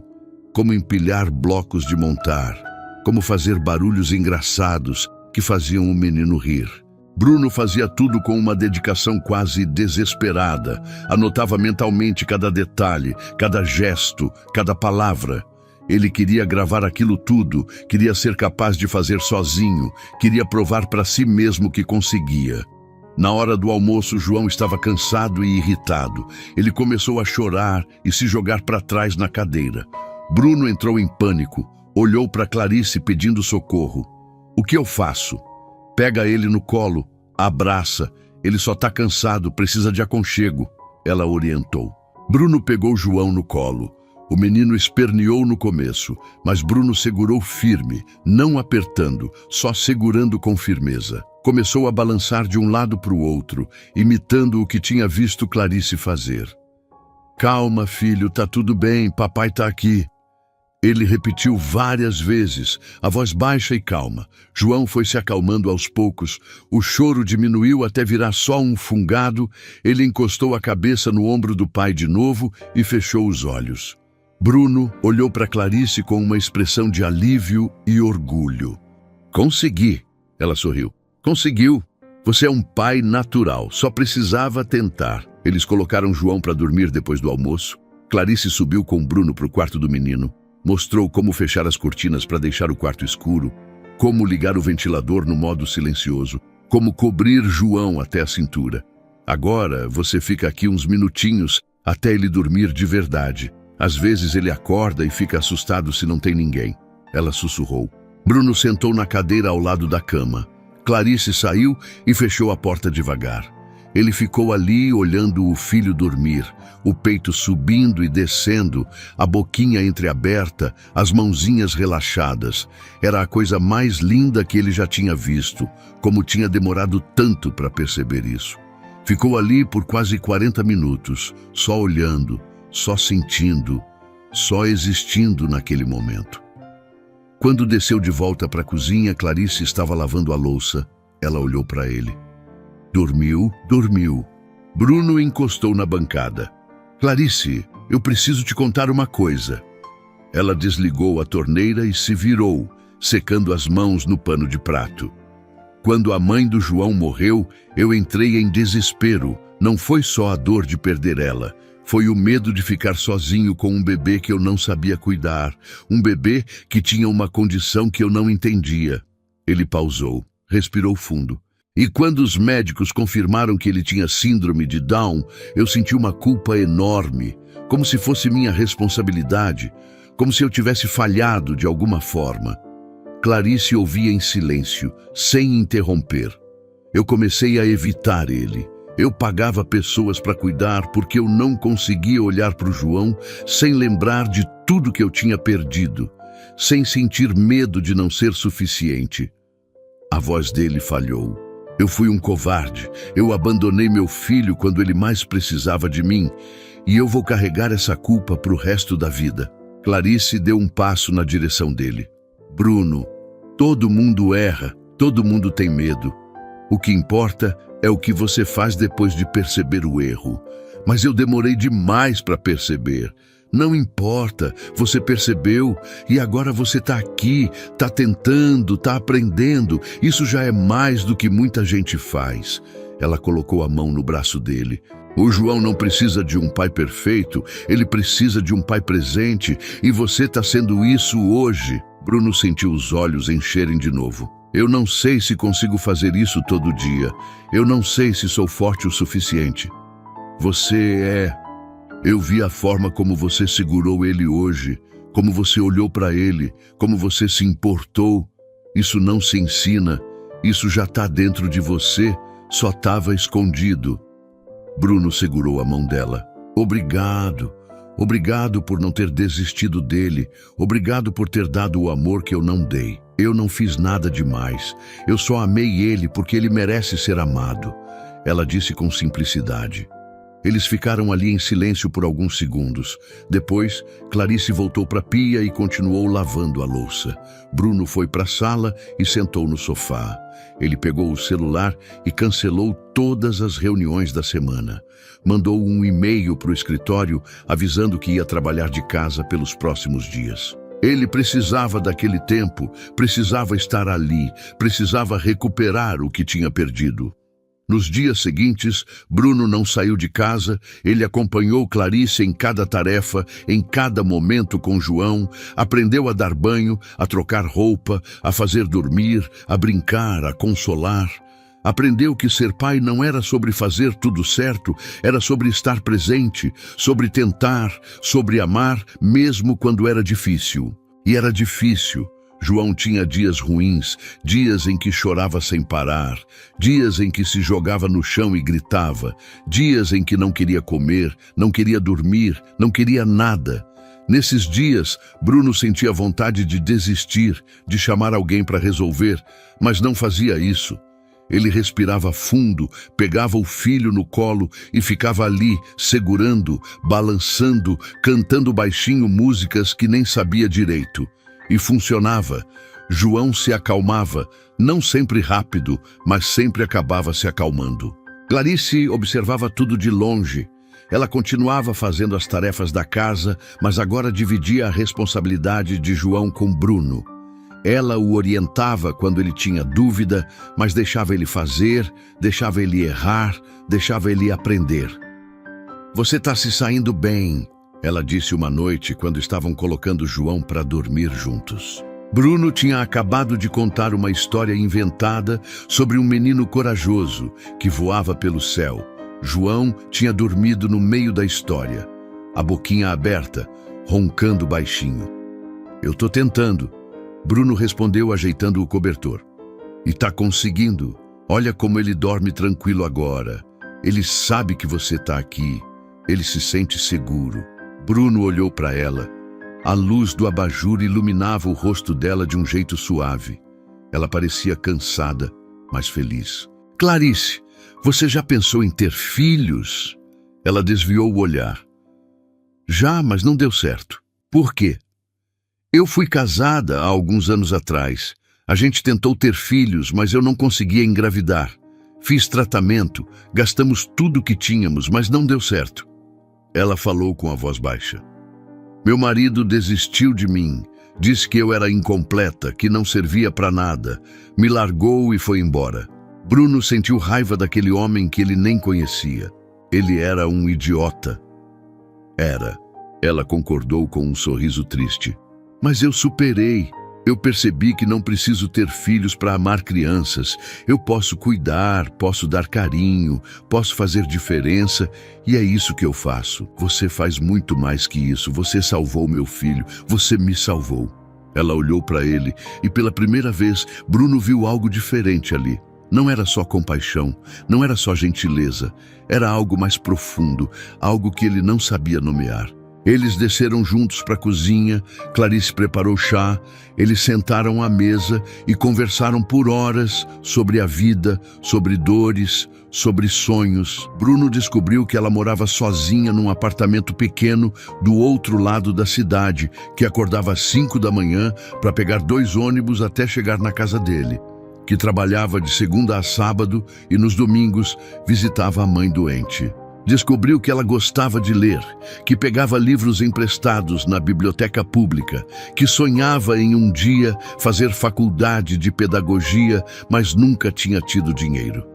como empilhar blocos de montar, como fazer barulhos engraçados que faziam o menino rir. Bruno fazia tudo com uma dedicação quase desesperada. Anotava mentalmente cada detalhe, cada gesto, cada palavra. Ele queria gravar aquilo tudo, queria ser capaz de fazer sozinho, queria provar para si mesmo que conseguia. Na hora do almoço, João estava cansado e irritado. Ele começou a chorar e se jogar para trás na cadeira. Bruno entrou em pânico, olhou para Clarice pedindo socorro. O que eu faço? Pega ele no colo, abraça. Ele só está cansado, precisa de aconchego. Ela orientou. Bruno pegou João no colo. O menino esperneou no começo, mas Bruno segurou firme, não apertando, só segurando com firmeza. Começou a balançar de um lado para o outro, imitando o que tinha visto Clarice fazer. Calma, filho, tá tudo bem, papai tá aqui. Ele repetiu várias vezes, a voz baixa e calma. João foi se acalmando aos poucos. O choro diminuiu até virar só um fungado. Ele encostou a cabeça no ombro do pai de novo e fechou os olhos. Bruno olhou para Clarice com uma expressão de alívio e orgulho. Consegui, ela sorriu. Conseguiu. Você é um pai natural, só precisava tentar. Eles colocaram João para dormir depois do almoço. Clarice subiu com Bruno para o quarto do menino. Mostrou como fechar as cortinas para deixar o quarto escuro, como ligar o ventilador no modo silencioso, como cobrir João até a cintura. Agora você fica aqui uns minutinhos até ele dormir de verdade. Às vezes ele acorda e fica assustado se não tem ninguém. Ela sussurrou. Bruno sentou na cadeira ao lado da cama. Clarice saiu e fechou a porta devagar. Ele ficou ali olhando o filho dormir, o peito subindo e descendo, a boquinha entreaberta, as mãozinhas relaxadas. Era a coisa mais linda que ele já tinha visto, como tinha demorado tanto para perceber isso. Ficou ali por quase 40 minutos, só olhando, só sentindo, só existindo naquele momento. Quando desceu de volta para a cozinha, Clarice estava lavando a louça. Ela olhou para ele. Dormiu, dormiu. Bruno encostou na bancada. Clarice, eu preciso te contar uma coisa. Ela desligou a torneira e se virou, secando as mãos no pano de prato. Quando a mãe do João morreu, eu entrei em desespero. Não foi só a dor de perder ela. Foi o medo de ficar sozinho com um bebê que eu não sabia cuidar. Um bebê que tinha uma condição que eu não entendia. Ele pausou, respirou fundo. E quando os médicos confirmaram que ele tinha síndrome de Down, eu senti uma culpa enorme, como se fosse minha responsabilidade, como se eu tivesse falhado de alguma forma. Clarice ouvia em silêncio, sem interromper. Eu comecei a evitar ele. Eu pagava pessoas para cuidar porque eu não conseguia olhar para o João sem lembrar de tudo que eu tinha perdido, sem sentir medo de não ser suficiente. A voz dele falhou. Eu fui um covarde. Eu abandonei meu filho quando ele mais precisava de mim, e eu vou carregar essa culpa para o resto da vida. Clarice deu um passo na direção dele. Bruno, todo mundo erra, todo mundo tem medo. O que importa é o que você faz depois de perceber o erro. Mas eu demorei demais para perceber. Não importa, você percebeu e agora você está aqui, está tentando, está aprendendo. Isso já é mais do que muita gente faz. Ela colocou a mão no braço dele. O João não precisa de um pai perfeito, ele precisa de um pai presente e você está sendo isso hoje. Bruno sentiu os olhos encherem de novo. Eu não sei se consigo fazer isso todo dia. Eu não sei se sou forte o suficiente. Você é... Eu vi a forma como você segurou ele hoje, como você olhou para ele, como você se importou. Isso não se ensina, isso já está dentro de você, só estava escondido. Bruno segurou a mão dela. Obrigado. Obrigado por não ter desistido dele. Obrigado por ter dado o amor que eu não dei. Eu não fiz nada demais. Eu só amei ele porque ele merece ser amado. Ela disse com simplicidade. Eles ficaram ali em silêncio por alguns segundos. Depois, Clarice voltou para a pia e continuou lavando a louça. Bruno foi para a sala e sentou no sofá. Ele pegou o celular e cancelou todas as reuniões da semana. Mandou um e-mail para o escritório avisando que ia trabalhar de casa pelos próximos dias. Ele precisava daquele tempo, precisava estar ali, precisava recuperar o que tinha perdido. Nos dias seguintes, Bruno não saiu de casa, ele acompanhou Clarice em cada tarefa, em cada momento com João, aprendeu a dar banho, a trocar roupa, a fazer dormir, a brincar, a consolar. Aprendeu que ser pai não era sobre fazer tudo certo, era sobre estar presente, sobre tentar, sobre amar, mesmo quando era difícil. E era difícil. João tinha dias ruins, dias em que chorava sem parar, dias em que se jogava no chão e gritava, dias em que não queria comer, não queria dormir, não queria nada. Nesses dias, Bruno sentia vontade de desistir, de chamar alguém para resolver, mas não fazia isso. Ele respirava fundo, pegava o filho no colo e ficava ali, segurando, balançando, cantando baixinho músicas que nem sabia direito. E funcionava. João se acalmava, não sempre rápido, mas sempre acabava se acalmando. Clarice observava tudo de longe. Ela continuava fazendo as tarefas da casa, mas agora dividia a responsabilidade de João com Bruno. Ela o orientava quando ele tinha dúvida, mas deixava ele fazer, deixava ele errar, deixava ele aprender. Você está se saindo bem, ela disse uma noite quando estavam colocando João para dormir juntos. Bruno tinha acabado de contar uma história inventada sobre um menino corajoso que voava pelo céu. João tinha dormido no meio da história, a boquinha aberta, roncando baixinho. Eu tô tentando, Bruno respondeu ajeitando o cobertor. E tá conseguindo. Olha como ele dorme tranquilo agora. Ele sabe que você tá aqui. Ele se sente seguro. Bruno olhou para ela. A luz do abajur iluminava o rosto dela de um jeito suave. Ela parecia cansada, mas feliz. Clarice, você já pensou em ter filhos? Ela desviou o olhar. Já, mas não deu certo. Por quê? Eu fui casada há alguns anos atrás. A gente tentou ter filhos, mas eu não conseguia engravidar. Fiz tratamento, gastamos tudo que tínhamos, mas não deu certo. Ela falou com a voz baixa. Meu marido desistiu de mim, disse que eu era incompleta, que não servia para nada, me largou e foi embora. Bruno sentiu raiva daquele homem que ele nem conhecia. Ele era um idiota. Era. Ela concordou com um sorriso triste. Mas eu superei. Eu percebi que não preciso ter filhos para amar crianças. Eu posso cuidar, posso dar carinho, posso fazer diferença, e é isso que eu faço. Você faz muito mais que isso. Você salvou meu filho. Você me salvou. Ela olhou para ele e pela primeira vez Bruno viu algo diferente ali. Não era só compaixão, não era só gentileza. Era algo mais profundo, algo que ele não sabia nomear. Eles desceram juntos para a cozinha, Clarice preparou chá, eles sentaram à mesa e conversaram por horas sobre a vida, sobre dores, sobre sonhos. Bruno descobriu que ela morava sozinha num apartamento pequeno do outro lado da cidade, que acordava às 5 da manhã para pegar 2 ônibus até chegar na casa dele, que trabalhava de segunda a sábado e nos domingos visitava a mãe doente. Descobriu que ela gostava de ler, que pegava livros emprestados na biblioteca pública, que sonhava em um dia fazer faculdade de pedagogia, mas nunca tinha tido dinheiro.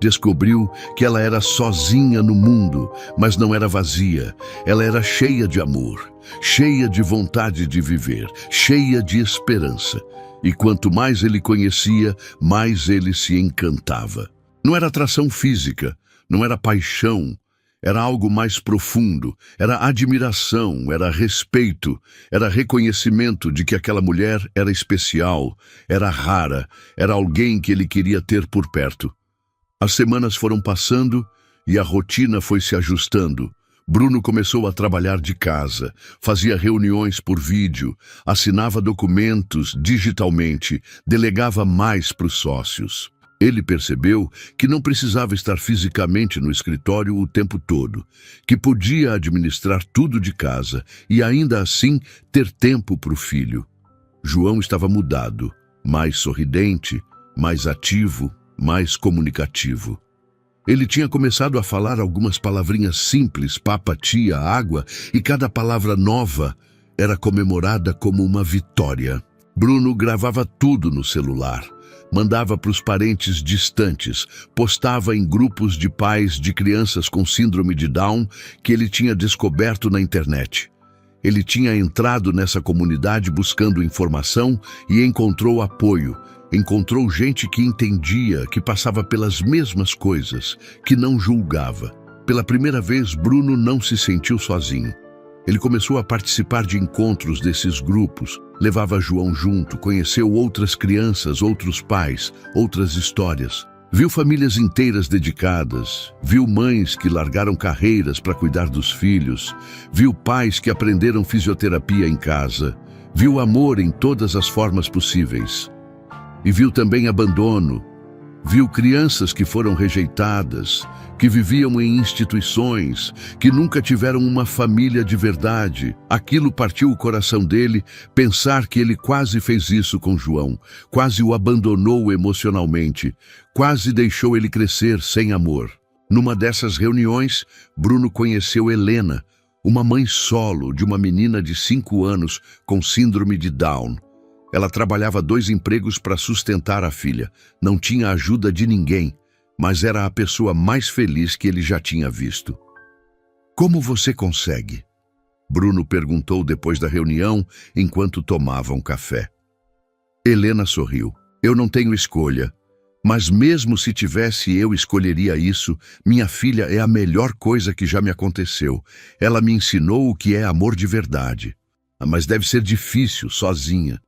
Descobriu que ela era sozinha no mundo, mas não era vazia. Ela era cheia de amor, cheia de vontade de viver, cheia de esperança. E quanto mais ele conhecia, mais ele se encantava. Não era atração física, não era paixão. Era algo mais profundo, era admiração, era respeito, era reconhecimento de que aquela mulher era especial, era rara, era alguém que ele queria ter por perto. As semanas foram passando e a rotina foi se ajustando. Bruno começou a trabalhar de casa, fazia reuniões por vídeo, assinava documentos digitalmente, delegava mais para os sócios. Ele percebeu que não precisava estar fisicamente no escritório o tempo todo, que podia administrar tudo de casa e ainda assim ter tempo para o filho. João estava mudado, mais sorridente, mais ativo, mais comunicativo. Ele tinha começado a falar algumas palavrinhas simples, papa, tia, água, e cada palavra nova era comemorada como uma vitória. Bruno gravava tudo no celular. Mandava para os parentes distantes, postava em grupos de pais de crianças com síndrome de Down que ele tinha descoberto na internet. Ele tinha entrado nessa comunidade buscando informação e encontrou apoio. Encontrou gente que entendia, que passava pelas mesmas coisas, que não julgava. Pela primeira vez, Bruno não se sentiu sozinho. Ele começou a participar de encontros desses grupos, levava João junto, conheceu outras crianças, outros pais, outras histórias. Viu famílias inteiras dedicadas, viu mães que largaram carreiras para cuidar dos filhos, viu pais que aprenderam fisioterapia em casa, viu amor em todas as formas possíveis. E viu também abandono, viu crianças que foram rejeitadas, que viviam em instituições, que nunca tiveram uma família de verdade. Aquilo partiu o coração dele, pensar que ele quase fez isso com João, quase o abandonou emocionalmente, quase deixou ele crescer sem amor. Numa dessas reuniões, Bruno conheceu Helena, uma mãe solo de uma menina de 5 anos com síndrome de Down. Ela trabalhava 2 empregos para sustentar a filha, não tinha ajuda de ninguém, mas era a pessoa mais feliz que ele já tinha visto. Como você consegue? Bruno perguntou depois da reunião, enquanto tomavam café. Helena sorriu. Eu não tenho escolha, mas mesmo se tivesse eu escolheria isso. Minha filha é a melhor coisa que já me aconteceu. Ela me ensinou o que é amor de verdade. Mas deve ser difícil, sozinha.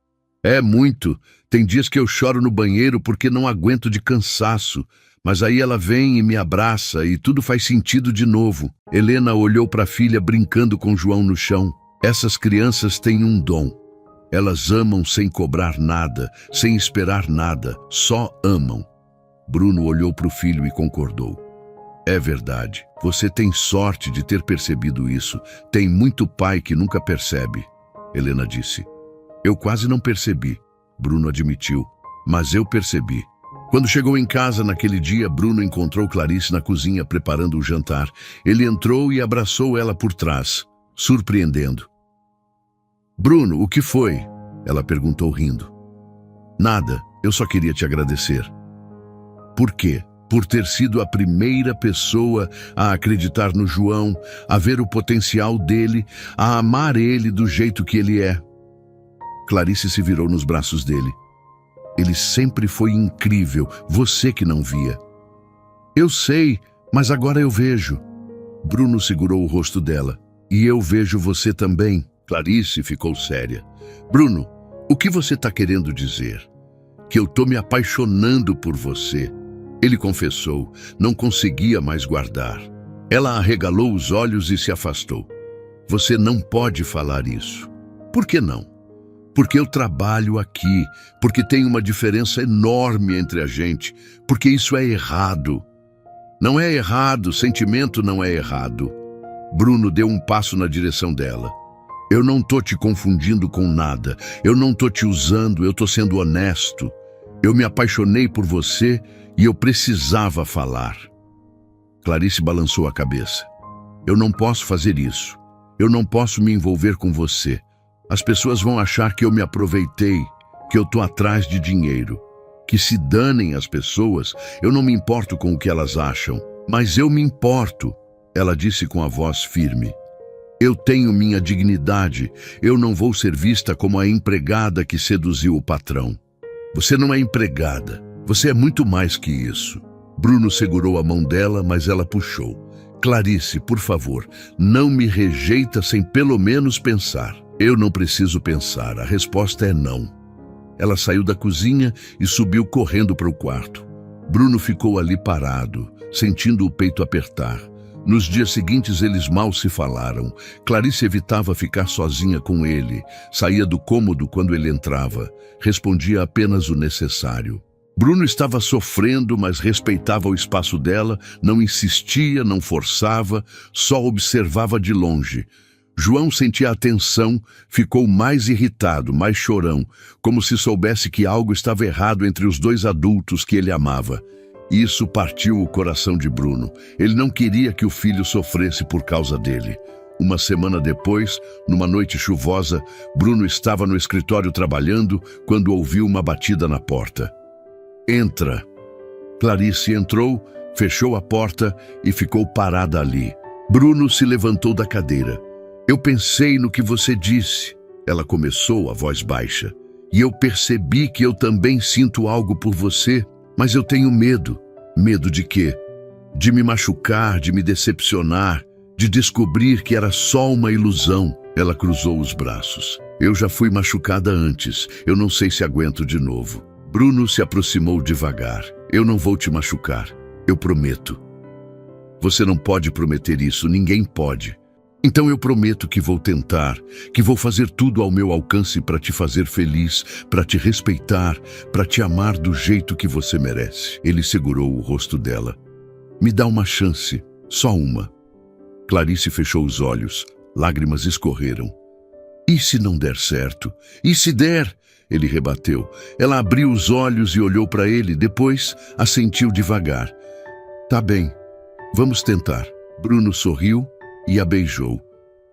É muito. Tem dias que eu choro no banheiro porque não aguento de cansaço. Mas aí ela vem e me abraça e tudo faz sentido de novo. Helena olhou para a filha brincando com João no chão. Essas crianças têm um dom. Elas amam sem cobrar nada, sem esperar nada, só amam. Bruno olhou para o filho e concordou. É verdade. Você tem sorte de ter percebido isso. Tem muito pai que nunca percebe, Helena disse. Eu quase não percebi, Bruno admitiu, mas eu percebi. Quando chegou em casa naquele dia, Bruno encontrou Clarice na cozinha preparando o jantar. Ele entrou e abraçou ela por trás, surpreendendo. Bruno, o que foi? Ela perguntou rindo. Nada, eu só queria te agradecer. Por quê? Por ter sido a primeira pessoa a acreditar no João, a ver o potencial dele, a amar ele do jeito que ele é. Clarice se virou nos braços dele. Ele sempre foi incrível, você que não via. Eu sei, mas agora eu vejo. Bruno segurou o rosto dela. E eu vejo você também. Clarice ficou séria. Bruno, o que você está querendo dizer? Que eu estou me apaixonando por você. Ele confessou, não conseguia mais guardar. Ela arregalou os olhos e se afastou. Você não pode falar isso. Por que não? Porque eu trabalho aqui, porque tem uma diferença enorme entre a gente, porque isso é errado. Não é errado, sentimento não é errado. Bruno deu um passo na direção dela. Eu não tô te confundindo com nada, eu não tô te usando, eu tô sendo honesto. Eu me apaixonei por você e eu precisava falar. Clarice balançou a cabeça. Eu não posso fazer isso. Eu não posso me envolver com você. As pessoas vão achar que eu me aproveitei, que eu tô atrás de dinheiro. Que se danem as pessoas, eu não me importo com o que elas acham. Mas eu me importo, ela disse com a voz firme. Eu tenho minha dignidade, eu não vou ser vista como a empregada que seduziu o patrão. Você não é empregada, você é muito mais que isso. Bruno segurou a mão dela, mas ela puxou. Clarice, por favor, não me rejeita sem pelo menos pensar. Eu não preciso pensar, a resposta é não. Ela saiu da cozinha e subiu correndo para o quarto. Bruno ficou ali parado, sentindo o peito apertar. Nos dias seguintes eles mal se falaram. Clarice evitava ficar sozinha com ele. Saía do cômodo quando ele entrava. Respondia apenas o necessário. Bruno estava sofrendo, mas respeitava o espaço dela, não insistia, não forçava, só observava de longe. João sentia a tensão, ficou mais irritado, mais chorão, como se soubesse que algo estava errado entre os dois adultos que ele amava. Isso partiu o coração de Bruno. Ele não queria que o filho sofresse por causa dele. Uma semana depois, numa noite chuvosa, Bruno estava no escritório trabalhando quando ouviu uma batida na porta. Entra. Clarice entrou, fechou a porta e ficou parada ali. Bruno se levantou da cadeira. Eu pensei no que você disse. Ela começou, a voz baixa. E eu percebi que eu também sinto algo por você. Mas eu tenho medo. Medo de quê? De me machucar, de me decepcionar, de descobrir que era só uma ilusão. Ela cruzou os braços. Eu já fui machucada antes. Eu não sei se aguento de novo. Bruno se aproximou devagar. Eu não vou te machucar. Eu prometo. Você não pode prometer isso. Ninguém pode. Então eu prometo que vou tentar, que vou fazer tudo ao meu alcance para te fazer feliz, para te respeitar, para te amar do jeito que você merece. Ele segurou o rosto dela. Me dá uma chance, só uma. Clarice fechou os olhos, lágrimas escorreram. E se não der certo? E se der? Ele rebateu. Ela abriu os olhos e olhou para ele, depois assentiu devagar. Tá bem, vamos tentar. Bruno sorriu e a beijou.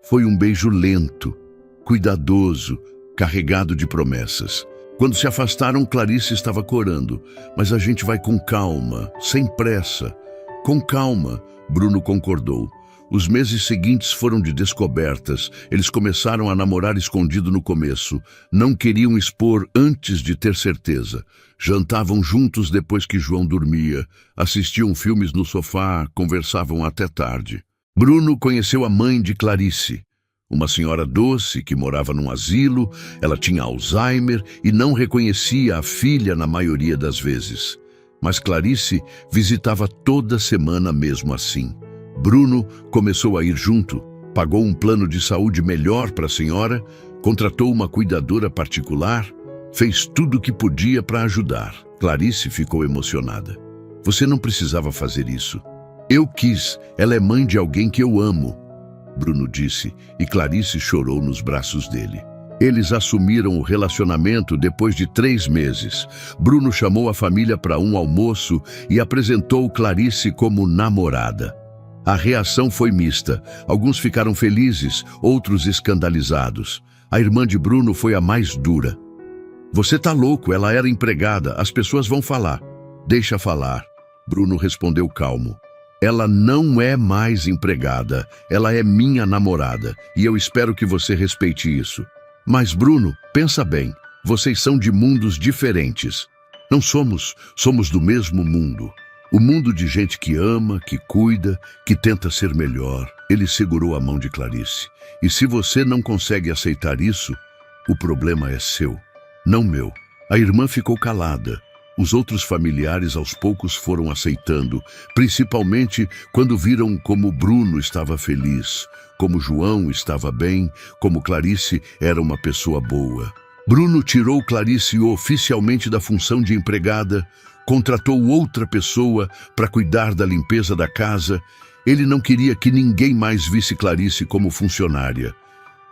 Foi um beijo lento, cuidadoso, carregado de promessas. Quando se afastaram, Clarice estava corando. Mas a gente vai com calma, sem pressa. Com calma, Bruno concordou. Os meses seguintes foram de descobertas. Eles começaram a namorar escondido no começo. Não queriam expor antes de ter certeza. Jantavam juntos depois que João dormia. Assistiam filmes no sofá, conversavam até tarde. Bruno conheceu a mãe de Clarice, uma senhora doce que morava num asilo. Ela tinha Alzheimer e não reconhecia a filha na maioria das vezes. Mas Clarice visitava toda semana mesmo assim. Bruno começou a ir junto, pagou um plano de saúde melhor para a senhora, contratou uma cuidadora particular, fez tudo o que podia para ajudar. Clarice ficou emocionada. Você não precisava fazer isso. Eu quis, ela é mãe de alguém que eu amo, Bruno disse, e Clarice chorou nos braços dele. Eles assumiram o relacionamento depois de 3 meses. Bruno chamou a família para um almoço e apresentou Clarice como namorada. A reação foi mista. Alguns ficaram felizes, outros escandalizados. A irmã de Bruno foi a mais dura. Você tá louco, ela era empregada, as pessoas vão falar. Deixa falar. Bruno respondeu calmo. Ela não é mais empregada, ela é minha namorada, e eu espero que você respeite isso. Mas Bruno, pensa bem, vocês são de mundos diferentes. Não somos do mesmo mundo. O mundo de gente que ama, que cuida, que tenta ser melhor. Ele segurou a mão de Clarice. E se você não consegue aceitar isso, o problema é seu, não meu. A irmã ficou calada. Os outros familiares aos poucos foram aceitando, principalmente quando viram como Bruno estava feliz, como João estava bem, como Clarice era uma pessoa boa. Bruno tirou Clarice oficialmente da função de empregada, contratou outra pessoa para cuidar da limpeza da casa. Ele não queria que ninguém mais visse Clarice como funcionária.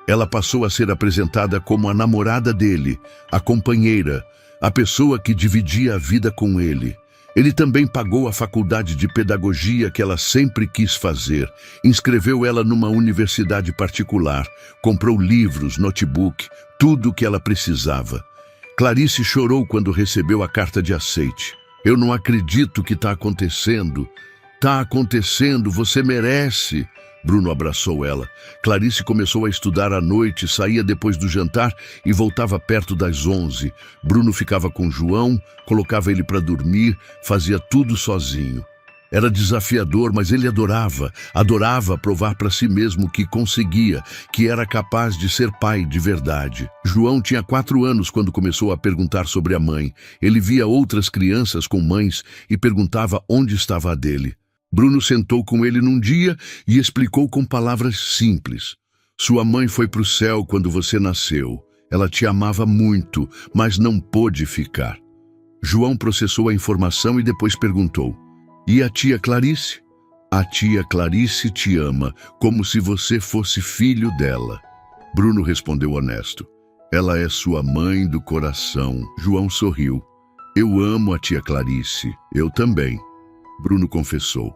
Ela passou a ser apresentada como a namorada dele, a companheira, a pessoa que dividia a vida com ele. Ele também pagou a faculdade de pedagogia que ela sempre quis fazer, inscreveu ela numa universidade particular, comprou livros, notebook, tudo o que ela precisava. Clarice chorou quando recebeu a carta de aceite. Eu não acredito que está acontecendo. Está acontecendo, você merece. Bruno abraçou ela. Clarice começou a estudar à noite, saía depois do jantar e voltava perto das 11. Bruno ficava com João, colocava ele para dormir, fazia tudo sozinho. Era desafiador, mas ele adorava provar para si mesmo que conseguia, que era capaz de ser pai de verdade. João tinha 4 anos quando começou a perguntar sobre a mãe. Ele via outras crianças com mães e perguntava onde estava a dele. Bruno sentou com ele num dia e explicou com palavras simples. Sua mãe foi para o céu quando você nasceu. Ela te amava muito, mas não pôde ficar. João processou a informação e depois perguntou: e a tia Clarice? A tia Clarice te ama, como se você fosse filho dela. Bruno respondeu honesto: ela é sua mãe do coração. João sorriu. Eu amo a tia Clarice. Eu também. Bruno confessou.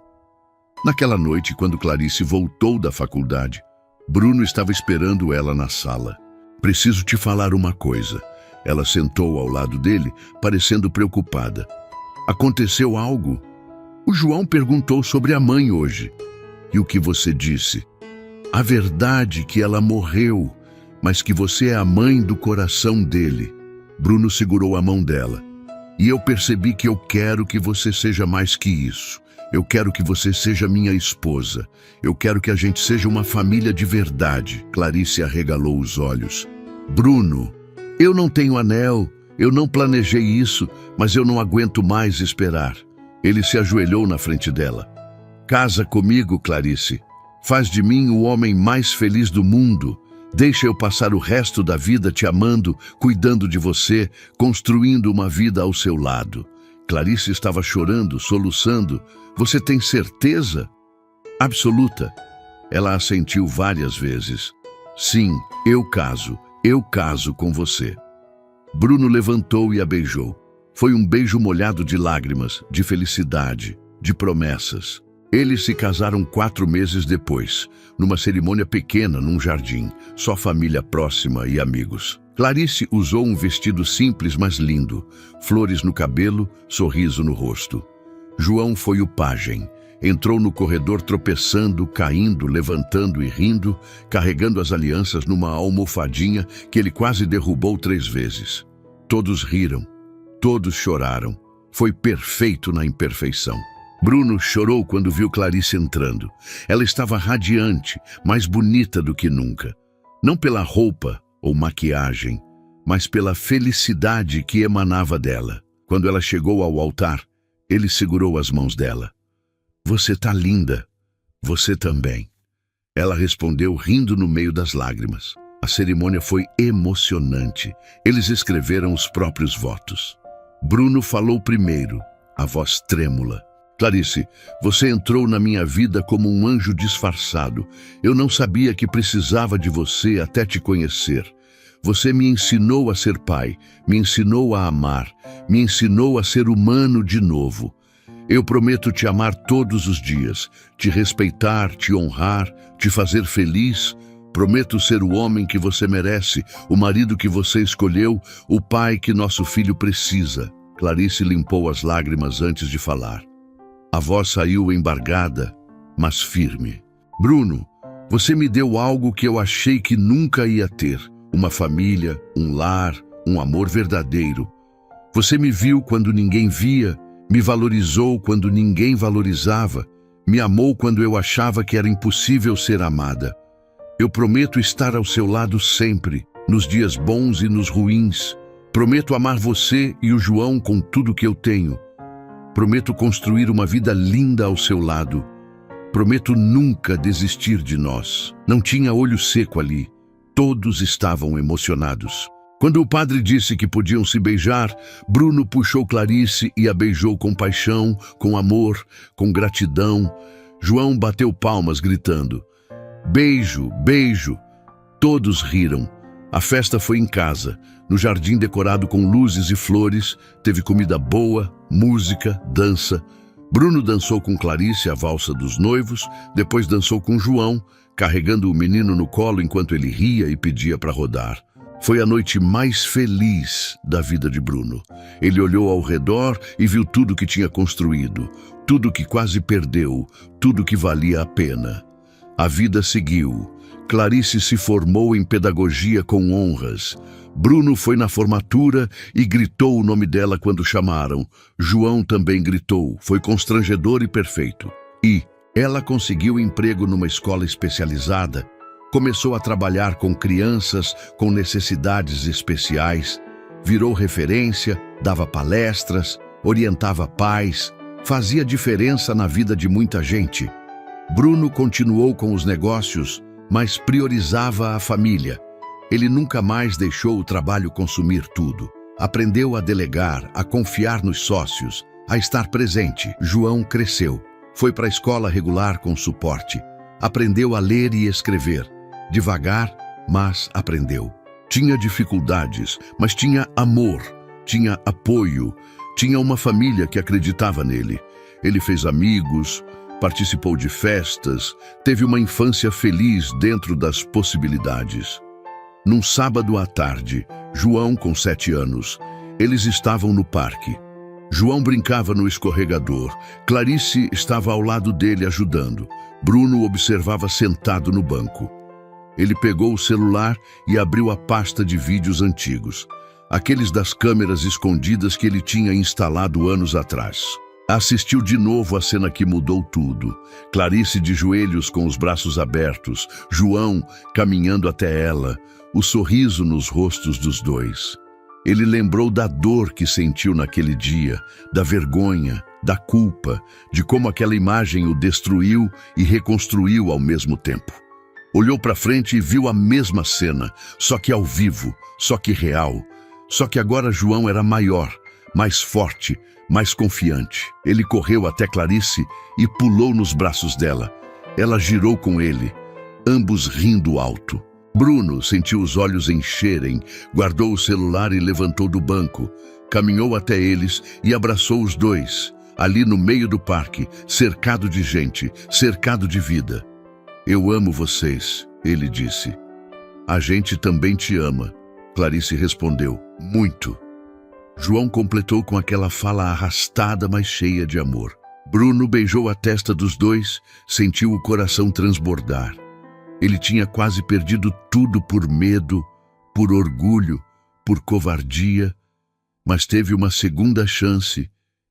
Naquela noite, quando Clarice voltou da faculdade, Bruno estava esperando ela na sala. Preciso te falar uma coisa. Ela sentou ao lado dele, parecendo preocupada. Aconteceu algo? O João perguntou sobre a mãe hoje. E o que você disse? A verdade que ela morreu, mas que você é a mãe do coração dele. Bruno segurou a mão dela. E eu percebi que eu quero que você seja mais que isso. Eu quero que você seja minha esposa. Eu quero que a gente seja uma família de verdade. Clarice arregalou os olhos. Bruno, eu não tenho anel, eu não planejei isso, mas eu não aguento mais esperar. Ele se ajoelhou na frente dela. Casa comigo, Clarice. Faz de mim o homem mais feliz do mundo. Deixa eu passar o resto da vida te amando, cuidando de você, construindo uma vida ao seu lado. Clarice estava chorando, soluçando. Você tem certeza? Absoluta. Ela assentiu várias vezes. Sim, eu caso com você. Bruno levantou e a beijou. Foi um beijo molhado de lágrimas, de felicidade, de promessas. Eles se casaram 4 meses depois, numa cerimônia pequena num jardim, só família próxima e amigos. Clarice usou um vestido simples, mas lindo, flores no cabelo, sorriso no rosto. João foi o pajem. Entrou no corredor tropeçando, caindo, levantando e rindo, carregando as alianças numa almofadinha que ele quase derrubou 3 vezes. Todos riram, todos choraram. Foi perfeito na imperfeição. Bruno chorou quando viu Clarice entrando. Ela estava radiante, mais bonita do que nunca. Não pela roupa ou maquiagem, mas pela felicidade que emanava dela. Quando ela chegou ao altar, ele segurou as mãos dela. Você tá linda. Você também. Ela respondeu rindo no meio das lágrimas. A cerimônia foi emocionante. Eles escreveram os próprios votos. Bruno falou primeiro, a voz trêmula. Clarice, você entrou na minha vida como um anjo disfarçado. Eu não sabia que precisava de você até te conhecer. Você me ensinou a ser pai, me ensinou a amar, me ensinou a ser humano de novo. Eu prometo te amar todos os dias, te respeitar, te honrar, te fazer feliz. Prometo ser o homem que você merece, o marido que você escolheu, o pai que nosso filho precisa. Clarice limpou as lágrimas antes de falar. A voz saiu embargada, mas firme. Bruno, você me deu algo que eu achei que nunca ia ter. Uma família, um lar, um amor verdadeiro. Você me viu quando ninguém via, me valorizou quando ninguém valorizava, me amou quando eu achava que era impossível ser amada. Eu prometo estar ao seu lado sempre, nos dias bons e nos ruins. Prometo amar você e o João com tudo que eu tenho. Prometo construir uma vida linda ao seu lado. Prometo nunca desistir de nós. Não tinha olho seco ali. Todos estavam emocionados. Quando o padre disse que podiam se beijar, Bruno puxou Clarice e a beijou com paixão, com amor, com gratidão. João bateu palmas, gritando: "Beijo, beijo!" Todos riram. A festa foi em casa, no jardim decorado com luzes e flores. Teve comida boa, música, dança. Bruno dançou com Clarice a valsa dos noivos, depois dançou com João, carregando o menino no colo enquanto ele ria e pedia para rodar. Foi a noite mais feliz da vida de Bruno. Ele olhou ao redor e viu tudo que tinha construído, tudo que quase perdeu, tudo que valia a pena. A vida seguiu. Clarice se formou em pedagogia com honras. Bruno foi na formatura e gritou o nome dela quando chamaram. João também gritou. Foi constrangedor e perfeito. E ela conseguiu emprego numa escola especializada. Começou a trabalhar com crianças com necessidades especiais. Virou referência, dava palestras, orientava pais, fazia diferença na vida de muita gente. Bruno continuou com os negócios, mas priorizava a família. Ele nunca mais deixou o trabalho consumir tudo. Aprendeu a delegar, a confiar nos sócios, a estar presente. João cresceu. Foi para a escola regular com suporte. Aprendeu a ler e escrever. Devagar, mas aprendeu. Tinha dificuldades, mas tinha amor, tinha apoio, tinha uma família que acreditava nele. Ele fez amigos, participou de festas, teve uma infância feliz dentro das possibilidades. Num sábado à tarde, João, com 7 anos, eles estavam no parque. João brincava no escorregador. Clarice estava ao lado dele ajudando. Bruno observava sentado no banco. Ele pegou o celular e abriu a pasta de vídeos antigos, aqueles das câmeras escondidas que ele tinha instalado anos atrás. Assistiu de novo a cena que mudou tudo. Clarice de joelhos com os braços abertos, João caminhando até ela, o sorriso nos rostos dos dois. Ele lembrou da dor que sentiu naquele dia, da vergonha, da culpa, de como aquela imagem o destruiu e reconstruiu ao mesmo tempo. Olhou para frente e viu a mesma cena, só que ao vivo, só que real. Só que agora João era maior, mais forte, mais confiante. Ele correu até Clarice e pulou nos braços dela. Ela girou com ele, ambos rindo alto. Bruno sentiu os olhos encherem, guardou o celular e levantou do banco. Caminhou até eles e abraçou os dois, ali no meio do parque, cercado de gente, cercado de vida. "Eu amo vocês", ele disse. "A gente também te ama", Clarice respondeu. "Muito." João completou com aquela fala arrastada, mas cheia de amor. Bruno beijou a testa dos dois, sentiu o coração transbordar. Ele tinha quase perdido tudo por medo, por orgulho, por covardia, mas teve uma segunda chance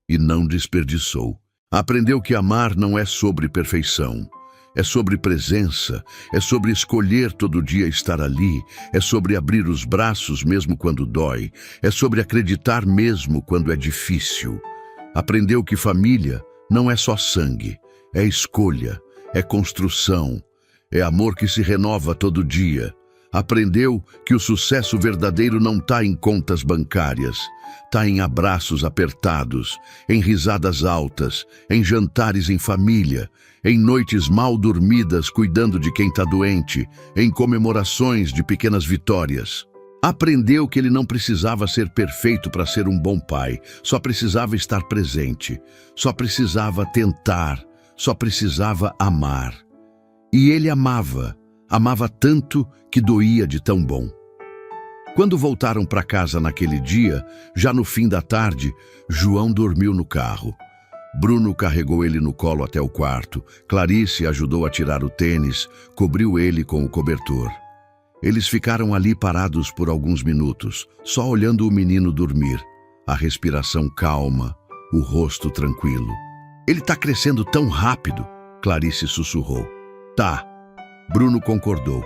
e não desperdiçou. Aprendeu que amar não é sobre perfeição. É sobre presença, é sobre escolher todo dia estar ali, é sobre abrir os braços mesmo quando dói, é sobre acreditar mesmo quando é difícil. Aprendeu que família não é só sangue, é escolha, é construção, é amor que se renova todo dia. Aprendeu que o sucesso verdadeiro não está em contas bancárias, está em abraços apertados, em risadas altas, em jantares em família, em noites mal dormidas cuidando de quem está doente, em comemorações de pequenas vitórias. Aprendeu que ele não precisava ser perfeito para ser um bom pai, só precisava estar presente, só precisava tentar, só precisava amar. E ele amava tanto que doía de tão bom. Quando voltaram para casa naquele dia, já no fim da tarde, João dormiu no carro. Bruno carregou ele no colo até o quarto. Clarice ajudou a tirar o tênis, cobriu ele com o cobertor. Eles ficaram ali parados por alguns minutos, só olhando o menino dormir, a respiração calma, o rosto tranquilo. Ele está crescendo tão rápido, Clarice sussurrou. Tá, Bruno concordou.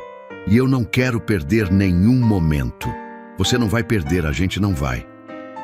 E eu não quero perder nenhum momento. Você não vai perder, a gente não vai.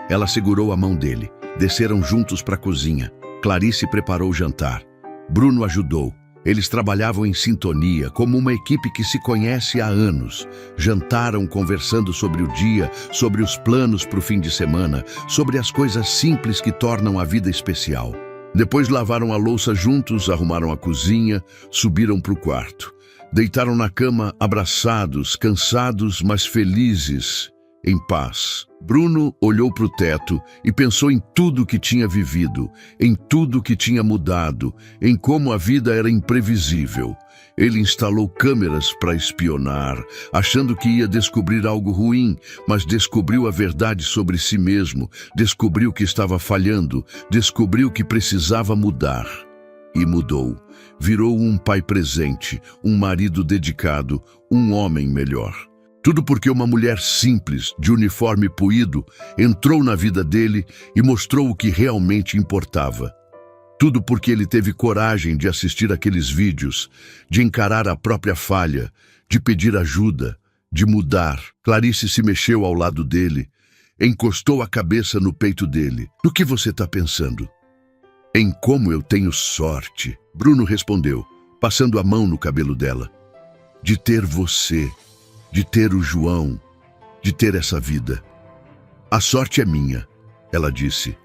Ela segurou a mão dele. Desceram juntos para a cozinha. Clarice preparou o jantar. Bruno ajudou. Eles trabalhavam em sintonia, como uma equipe que se conhece há anos. Jantaram conversando sobre o dia, sobre os planos para o fim de semana, sobre as coisas simples que tornam a vida especial. Depois lavaram a louça juntos, arrumaram a cozinha, subiram para o quarto. Deitaram na cama, abraçados, cansados, mas felizes, em paz. Bruno olhou para o teto e pensou em tudo que tinha vivido, em tudo que tinha mudado, em como a vida era imprevisível. Ele instalou câmeras para espionar, achando que ia descobrir algo ruim, mas descobriu a verdade sobre si mesmo, descobriu que estava falhando, descobriu que precisava mudar. E mudou. Virou um pai presente, um marido dedicado, um homem melhor. Tudo porque uma mulher simples, de uniforme puído, entrou na vida dele e mostrou o que realmente importava. Tudo porque ele teve coragem de assistir aqueles vídeos, de encarar a própria falha, de pedir ajuda, de mudar. Clarice se mexeu ao lado dele, encostou a cabeça no peito dele. No que você está pensando? Em como eu tenho sorte, Bruno respondeu, passando a mão no cabelo dela. De ter você, de ter o João, de ter essa vida. A sorte é minha, ela disse.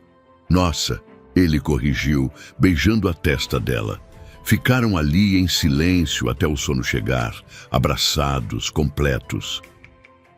Nossa, ele corrigiu, beijando a testa dela. Ficaram ali em silêncio até o sono chegar, abraçados, completos.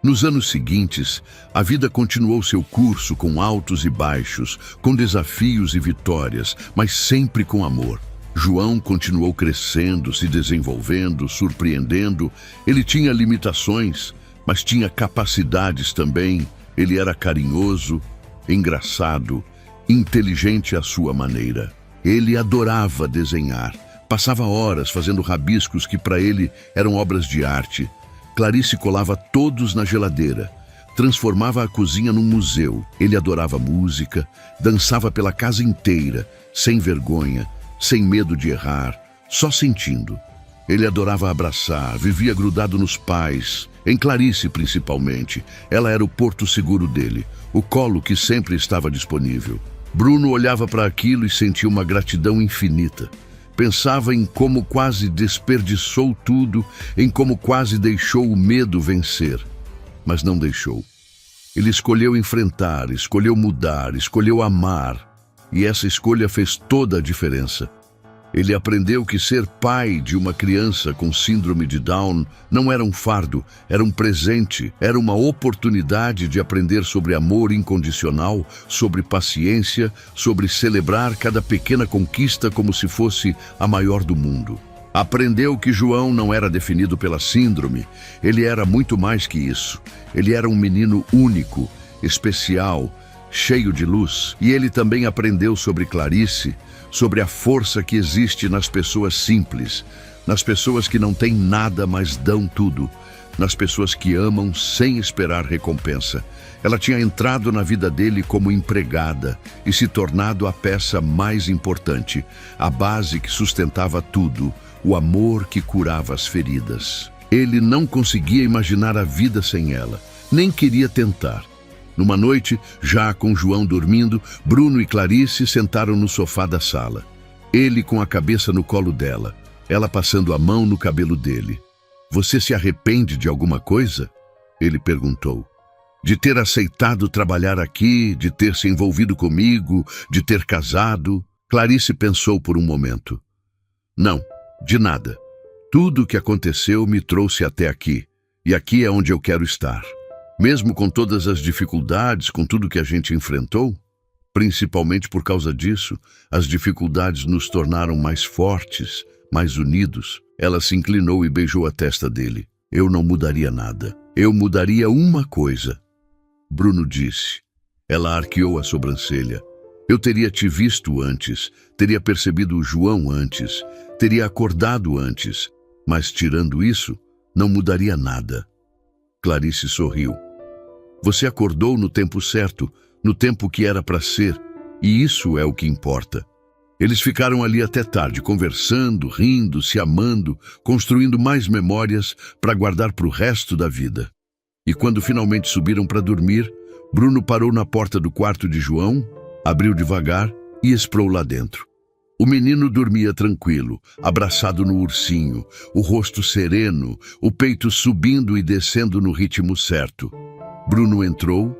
Nos anos seguintes, a vida continuou seu curso com altos e baixos, com desafios e vitórias, mas sempre com amor. João continuou crescendo, se desenvolvendo, surpreendendo. Ele tinha limitações, mas tinha capacidades também. Ele era carinhoso, engraçado, inteligente à sua maneira. Ele adorava desenhar. Passava horas fazendo rabiscos que para ele eram obras de arte. Clarice colava todos na geladeira, transformava a cozinha num museu. Ele adorava música, dançava pela casa inteira, sem vergonha, sem medo de errar, só sentindo. Ele adorava abraçar, vivia grudado nos pais, em Clarice principalmente. Ela era o porto seguro dele, o colo que sempre estava disponível. Bruno olhava para aquilo e sentia uma gratidão infinita. Pensava em como quase desperdiçou tudo, em como quase deixou o medo vencer. Mas não deixou. Ele escolheu enfrentar, escolheu mudar, escolheu amar. E essa escolha fez toda a diferença. Ele aprendeu que ser pai de uma criança com síndrome de Down não era um fardo, era um presente, era uma oportunidade de aprender sobre amor incondicional, sobre paciência, sobre celebrar cada pequena conquista como se fosse a maior do mundo. Aprendeu que João não era definido pela síndrome, ele era muito mais que isso. Ele era um menino único, especial, cheio de luz. E ele também aprendeu sobre Clarice, sobre a força que existe nas pessoas simples, nas pessoas que não têm nada, mas dão tudo, nas pessoas que amam sem esperar recompensa. Ela tinha entrado na vida dele como empregada e se tornado a peça mais importante, a base que sustentava tudo, o amor que curava as feridas. Ele não conseguia imaginar a vida sem ela, nem queria tentar. Numa noite, já com João dormindo, Bruno e Clarice sentaram no sofá da sala. Ele com a cabeça no colo dela, ela passando a mão no cabelo dele. Você se arrepende de alguma coisa? Ele perguntou. De ter aceitado trabalhar aqui, de ter se envolvido comigo, de ter casado? Clarice pensou por um momento. Não, de nada. Tudo o que aconteceu me trouxe até aqui, e aqui é onde eu quero estar. Mesmo com todas as dificuldades, com tudo que a gente enfrentou, principalmente por causa disso, as dificuldades nos tornaram mais fortes, mais unidos. Ela se inclinou e beijou a testa dele. Eu não mudaria nada. Eu mudaria uma coisa. Bruno disse. Ela arqueou a sobrancelha. Eu teria te visto antes, teria percebido o João antes, teria acordado antes, mas tirando isso, não mudaria nada. Clarice sorriu. Você acordou no tempo certo, no tempo que era para ser, e isso é o que importa. Eles ficaram ali até tarde, conversando, rindo, se amando, construindo mais memórias para guardar para o resto da vida. E quando finalmente subiram para dormir, Bruno parou na porta do quarto de João, abriu devagar e esperou lá dentro. O menino dormia tranquilo, abraçado no ursinho, o rosto sereno, o peito subindo e descendo no ritmo certo. Bruno entrou,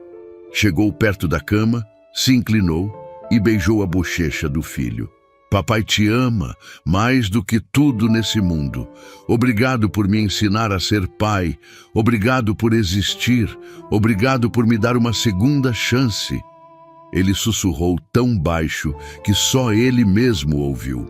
chegou perto da cama, se inclinou e beijou a bochecha do filho. Papai te ama mais do que tudo nesse mundo. Obrigado por me ensinar a ser pai. Obrigado por existir. Obrigado por me dar uma segunda chance. Ele sussurrou tão baixo que só ele mesmo ouviu.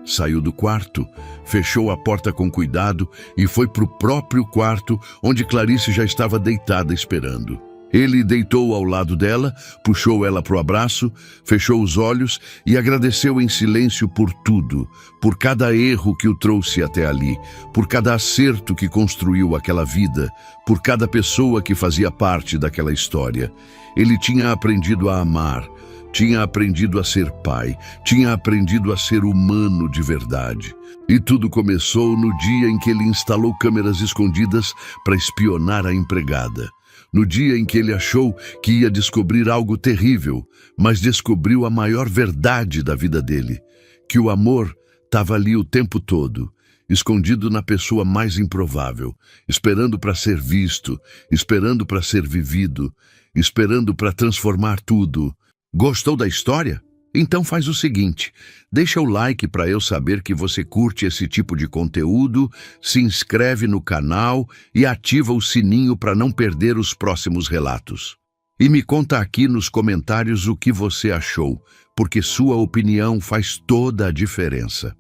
Saiu do quarto, fechou a porta com cuidado e foi para o próprio quarto, onde Clarice já estava deitada esperando. Ele deitou ao lado dela, puxou ela para o abraço, fechou os olhos e agradeceu em silêncio por tudo, por cada erro que o trouxe até ali, por cada acerto que construiu aquela vida, por cada pessoa que fazia parte daquela história. Ele tinha aprendido a amar, tinha aprendido a ser pai, tinha aprendido a ser humano de verdade. E tudo começou no dia em que ele instalou câmeras escondidas para espionar a empregada. No dia em que ele achou que ia descobrir algo terrível, mas descobriu a maior verdade da vida dele, que o amor estava ali o tempo todo, escondido na pessoa mais improvável, esperando para ser visto, esperando para ser vivido, esperando para transformar tudo. Gostou da história? Então faz o seguinte, deixa o like para eu saber que você curte esse tipo de conteúdo, se inscreve no canal e ativa o sininho para não perder os próximos relatos. E me conta aqui nos comentários o que você achou, porque sua opinião faz toda a diferença.